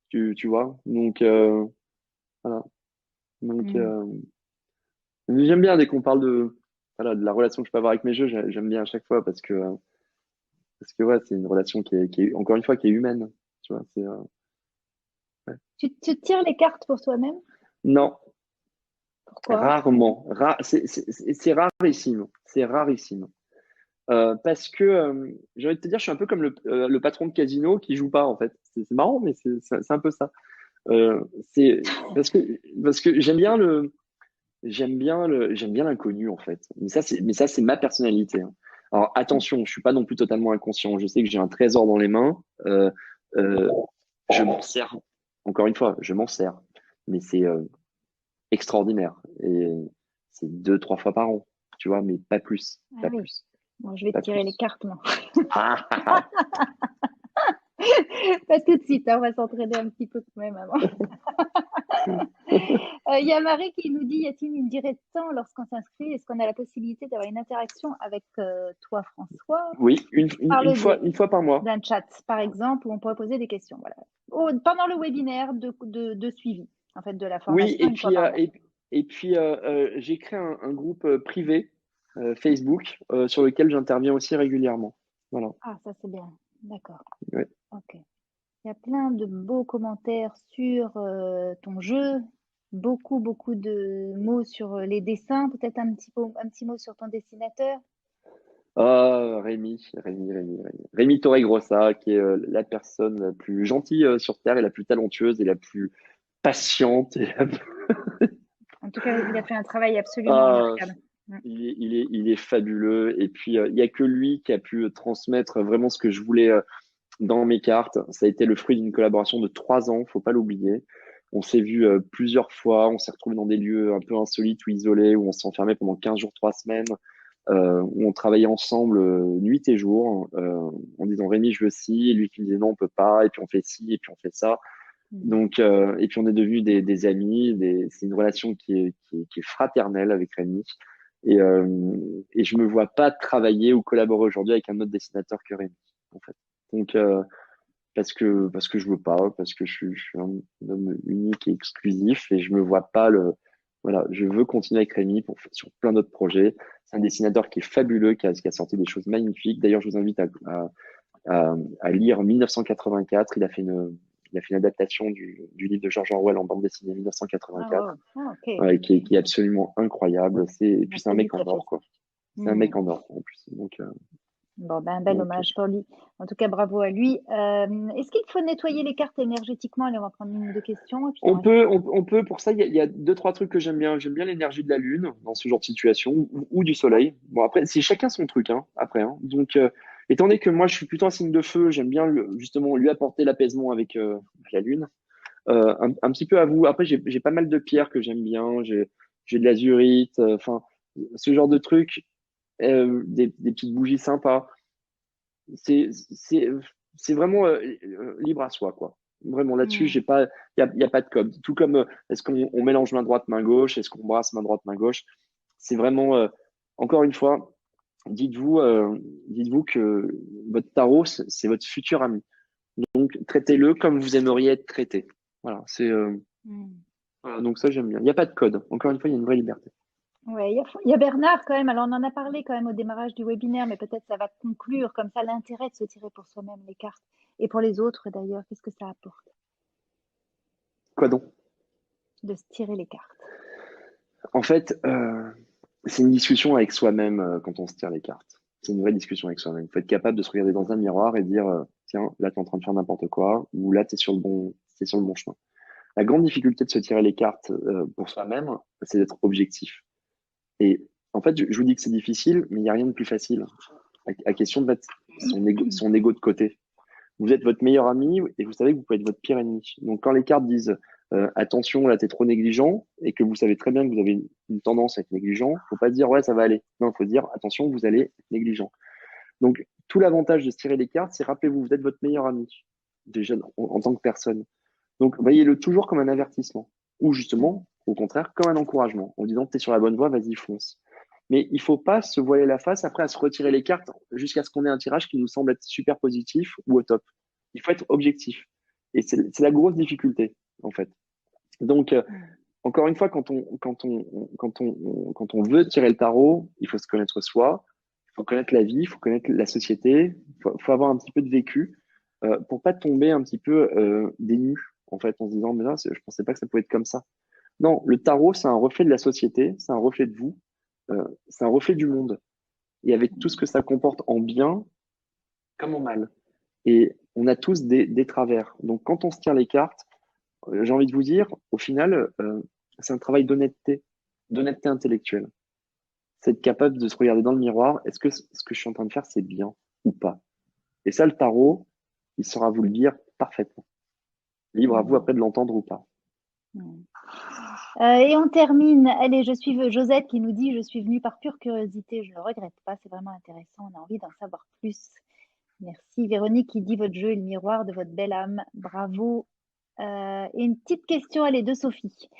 tu vois. Donc, voilà. Donc, Mm. j'aime bien dès qu'on parle voilà, de la relation que je peux avoir avec mes jeux, j'aime bien à chaque fois parce que ouais, c'est une relation qui est, encore une fois, qui est humaine. Tu vois, ouais. Tu tires les cartes pour toi-même? Non, Pourquoi? rarement. C'est rarissime. C'est rarissime. Parce que j'ai envie de te dire, je suis un peu comme le patron de casino qui joue pas en fait. C'est marrant, mais c'est un peu ça. C'est parce que j'aime bien l'inconnu en fait. Mais ça c'est ma personnalité, hein. Alors attention, je suis pas non plus totalement inconscient. Je sais que j'ai un trésor dans les mains. Euh, je m'en sers. Encore une fois, je m'en sers. Mais c'est extraordinaire et c'est 2, 3 fois par an, tu vois, mais pas plus, Ah pas oui, plus, bon, je vais te pas tirer les plus. cartes, moi. Ah, ah, ah. Pas tout de suite, hein, on va s'entraîner un petit peu quand même avant. Il y a Marie qui nous dit, y a-t-il une durée de temps lorsqu'on s'inscrit? Est-ce qu'on a la possibilité d'avoir une interaction avec toi, François? Oui, Tu parles une fois par mois. d'un chat, par exemple, où on pourrait poser des questions. Voilà. Pendant le webinaire de suivi, en fait, de la Oui, formation, une fois par mois. et puis j'ai créé un groupe privé Facebook sur lequel j'interviens aussi régulièrement. Voilà. Ah, ça c'est bien. D'accord. Ouais. Ok. Il y a plein de beaux commentaires sur ton jeu, beaucoup de mots sur les dessins, peut-être un petit mot sur ton dessinateur. Ah, Rémi Torregrossa, qui est la personne la plus gentille sur Terre et la plus talentueuse et la plus patiente. En tout cas, il a fait un travail absolument Ah, remarquable. Mm. il est fabuleux. Et puis, il n'y a que lui qui a pu transmettre vraiment ce que je voulais dans mes cartes. Ça a été le fruit d'une collaboration de 3 ans, faut pas l'oublier. On s'est vu plusieurs fois, on s'est retrouvé dans des lieux un peu insolites ou isolés, où on s'est enfermé pendant 15 jours, 3 semaines. où on travaillait ensemble nuit et jour, en disant Rémi, je veux ci, et lui qui me disait non, on peut pas, et puis on fait ci, et puis on fait ça. Donc, et puis on est devenus des amis. C'est une relation qui est fraternelle avec Rémi. Et, euh, et je me vois pas travailler ou collaborer aujourd'hui avec un autre dessinateur que Rémi, en fait. Donc, parce que je veux pas, parce que je suis un homme unique et exclusif et je me vois pas voilà, je veux continuer avec Rémi sur plein d'autres projets. C'est un dessinateur qui est fabuleux, qui a sorti des choses magnifiques. D'ailleurs, je vous invite à lire 1984. Il a fait une adaptation du livre de George Orwell en bande dessinée Ah, 1984, wow. Ah, ok. qui est absolument incroyable. Et puis c'est un C'est du mec en très or, quoi. C'est un Hmm. mec en or, en plus. Bon, ben, un bel Donc, hommage pour lui. En tout cas, bravo à lui. Est-ce qu'il faut nettoyer les cartes énergétiquement? Allez, on va prendre une ou deux questions et puis on On reste. peut, on peut, pour ça, il y a deux, trois trucs que j'aime bien. J'aime bien l'énergie de la Lune dans ce genre de situation ou du Soleil. Bon, après, c'est chacun son truc, hein, après. Hein. Donc, étant donné que moi, je suis plutôt un signe de feu, j'aime bien justement lui apporter l'apaisement avec la Lune. Un petit peu à vous. Après, j'ai pas mal de pierres que j'aime bien. J'ai de l'azurite, enfin, ce genre de trucs, des petites bougies sympas. C'est c'est vraiment libre à soi, quoi. Vraiment là-dessus, Hmm. y a pas de code. Tout comme est-ce qu'on mélange main droite, main gauche, est-ce qu'on brasse main droite, main gauche. C'est vraiment encore une fois, dites-vous dites-vous que votre tarot, c'est votre futur ami. Donc traitez-le comme vous aimeriez être traité. Voilà, Hmm. voilà, donc ça j'aime bien. Il n'y a pas de code. Encore une fois, il y a une vraie liberté. Ouais, il y a Bernard quand même. Alors, on en a parlé quand même au démarrage du webinaire, mais peut-être ça va conclure comme ça l'intérêt de se tirer pour soi-même les cartes et pour les autres d'ailleurs. Qu'est-ce que ça apporte Quoi donc? de se tirer les cartes? En fait, c'est une discussion avec soi-même quand on se tire les cartes. C'est une vraie discussion avec soi-même. Il faut être capable de se regarder dans un miroir et dire tiens, là, tu es en train de faire n'importe quoi, ou là, tu es sur le bon chemin. La grande difficulté de se tirer les cartes pour soi-même, c'est d'être objectif. Et en fait, je vous dis que c'est difficile, mais il n'y a rien de plus facile. À question de mettre son ego de côté. Vous êtes votre meilleur ami et vous savez que vous pouvez être votre pire ennemi. Donc, quand les cartes disent attention, là, t'es trop négligent et que vous savez très bien que vous avez une tendance à être négligent, faut pas dire ouais, ça va aller. Non, il faut dire attention, vous allez être négligent. Donc, tout l'avantage de se tirer les cartes, c'est rappelez-vous, vous êtes votre meilleur ami, déjà en tant que personne. Donc, voyez-le toujours comme un avertissement ou justement, au contraire, comme un encouragement en disant t'es sur la bonne voie, vas-y, fonce. Mais il faut pas se voiler la face après à se retirer les cartes jusqu'à ce qu'on ait un tirage qui nous semble être super positif ou au top. Il faut être objectif. Et c'est la grosse difficulté, en fait. Donc, Hmm. encore une fois, quand on veut tirer le tarot, il faut se connaître soi, il faut connaître la vie, il faut connaître la société, il faut avoir un petit peu de vécu pour pas tomber un petit peu dénu, en fait, en se disant, mais non, je pensais pas que ça pouvait être comme ça. Non, le tarot, c'est un reflet de la société, c'est un reflet de vous, c'est un reflet du monde. Et avec tout ce que ça comporte en bien comme en mal. Et on a tous des travers. Donc, quand on se tire les cartes, j'ai envie de vous dire, au final, c'est un travail d'honnêteté intellectuelle. C'est être capable de se regarder dans le miroir. Est-ce que ce que je suis en train de faire, c'est bien ou pas? Et ça, le tarot, il saura vous le dire parfaitement. Libre à vous Hmm. après de l'entendre ou pas. Hmm. Et on termine. Allez, Josette qui nous dit, je suis venue par pure curiosité. Je ne le regrette pas. C'est vraiment intéressant. On a envie d'en savoir plus. Merci. Véronique qui dit, votre jeu est le miroir de votre belle âme. Bravo. Et une petite question, allez, de Sophie.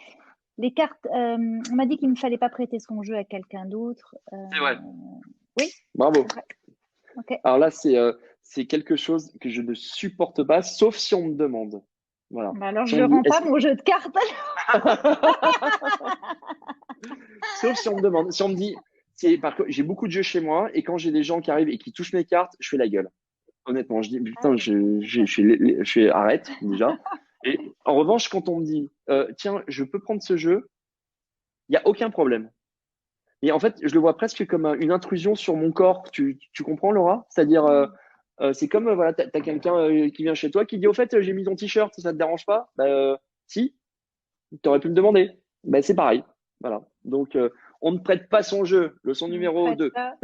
Les cartes, on m'a dit qu'il ne fallait pas prêter son jeu à quelqu'un d'autre. C'est vrai. Oui, Bravo. c'est vrai. Ok. Alors là, c'est quelque chose que je ne supporte pas, sauf si on me demande. Voilà. Bah alors, Si je on me dit, rends pas mon jeu de cartes. sauf si on me demande. Si on me dit, j'ai beaucoup de jeux chez moi et quand j'ai des gens qui arrivent et qui touchent mes cartes, je fais la gueule. Honnêtement, je dis, Ah putain, oui. je fais arrête déjà. Et en revanche, quand on me dit, tiens, je peux prendre ce jeu, il n'y a aucun problème. Et en fait, je le vois presque comme une intrusion sur mon corps. Tu comprends, Laura? C'est-à-dire, c'est comme, voilà, t'as quelqu'un qui vient chez toi qui dit, au fait, j'ai mis ton t-shirt, ça te dérange pas? Bah, si, t'aurais pu me demander. Bah, c'est pareil. Voilà. Donc, on ne prête pas son jeu. Leçon On ne numéro prête 2. pas.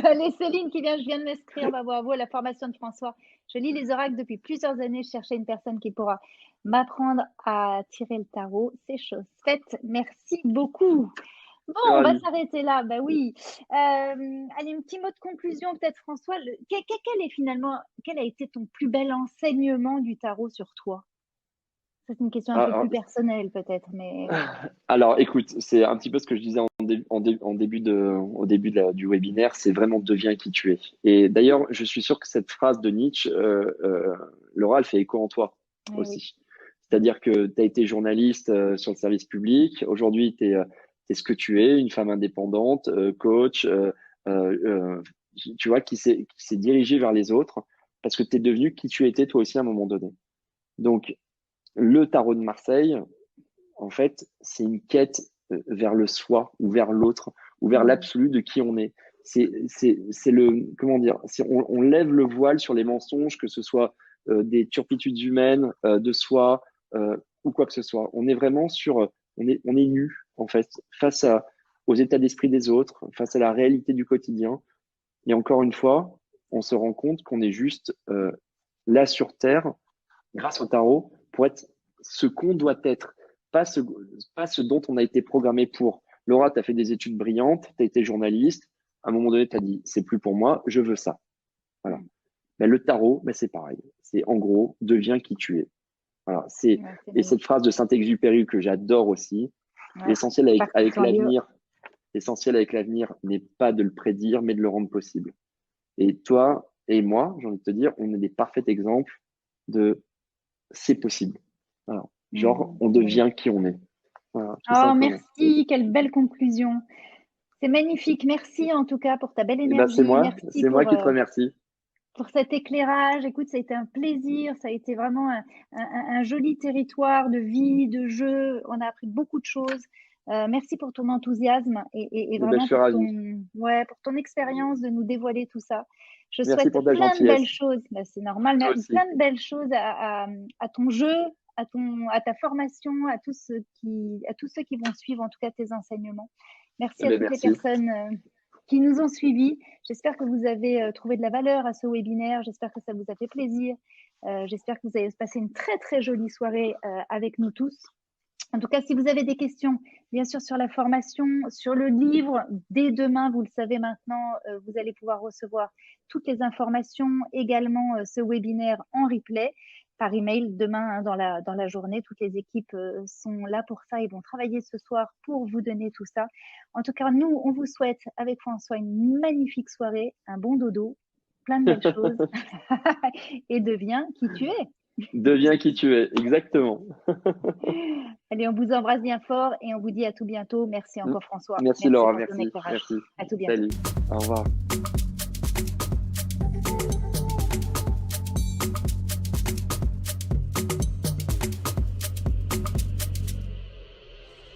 Allez, Céline qui vient, je viens de m'inscrire, bravo à la formation de François. Je lis les oracles depuis plusieurs années. Je cherchais une personne qui pourra m'apprendre à tirer le tarot. C'est chose faite. Merci beaucoup. Bon, on va s'arrêter là. Ben oui. Allez, un petit mot de conclusion peut-être, François. Quel a été ton plus bel enseignement du tarot sur toi? C'est une question un peu plus personnelle peut-être, mais. Alors, écoute, c'est un petit peu ce que je disais au début du webinaire, c'est vraiment deviens qui tu es. Et d'ailleurs, je suis sûr que cette phrase de Nietzsche, Laura, elle fait écho en toi aussi. Oui. C'est-à-dire que tu as été journaliste sur le service public. Aujourd'hui, tu es ce que tu es, une femme indépendante, coach, tu vois, qui s'est dirigée vers les autres parce que tu es devenu qui tu étais toi aussi à un moment donné. Donc, le tarot de Marseille, en fait, c'est une quête vers le soi ou vers l'autre ou vers l'absolu de qui on est. C'est le, comment dire, on lève le voile sur les mensonges, que ce soit des turpitudes humaines, de soi ou quoi que ce soit. On est vraiment on est nu en fait face aux états d'esprit des autres, face à la réalité du quotidien. Et encore une fois, on se rend compte qu'on est juste là sur Terre, grâce au tarot, pour être ce qu'on doit être, pas ce dont on a été programmé pour. Laura, tu as fait des études brillantes, tu as été journaliste, à un moment donné, tu as dit, c'est plus pour moi, je veux ça. Voilà. Mais le tarot, c'est pareil. C'est en gros, deviens qui tu es. Voilà. Et cette phrase de Saint-Exupéry que j'adore aussi, l'essentiel avec l'avenir, n'est pas de le prédire, mais de le rendre possible. Et toi et moi, j'ai envie de te dire, on est des parfaits exemples de c'est possible. Voilà. Genre, on devient qui on est. Voilà, oh, merci, quelle belle conclusion. C'est magnifique. Merci en tout cas pour ta belle énergie. C'est moi qui te remercie. Pour cet éclairage. Écoute, ça a été un plaisir. Ça a été vraiment un joli territoire de vie, de jeu. On a appris beaucoup de choses. Merci pour ton enthousiasme et vraiment pour ton expérience de nous dévoiler tout ça. Je souhaite plein de belles choses. C'est normal, mais plein de belles choses à ton jeu, à ta formation, à tous ceux qui vont suivre en tout cas tes enseignements. Merci à toutes les personnes qui nous ont suivis. J'espère que vous avez trouvé de la valeur à ce webinaire. J'espère que ça vous a fait plaisir. J'espère que vous avez passé une très, très jolie soirée avec nous tous. En tout cas, si vous avez des questions, bien sûr, sur la formation, sur le livre, dès demain, vous le savez maintenant, vous allez pouvoir recevoir toutes les informations, également ce webinaire en replay par email demain dans la journée. Toutes les équipes sont là pour ça et vont travailler ce soir pour vous donner tout ça. En tout cas, nous, on vous souhaite avec François une magnifique soirée, un bon dodo, plein de belles choses et deviens qui tu es. Deviens qui tu es, exactement. Allez, on vous embrasse bien fort et on vous dit à tout bientôt. Merci encore François. Merci Laura, merci. À tout bientôt. Salut, au revoir.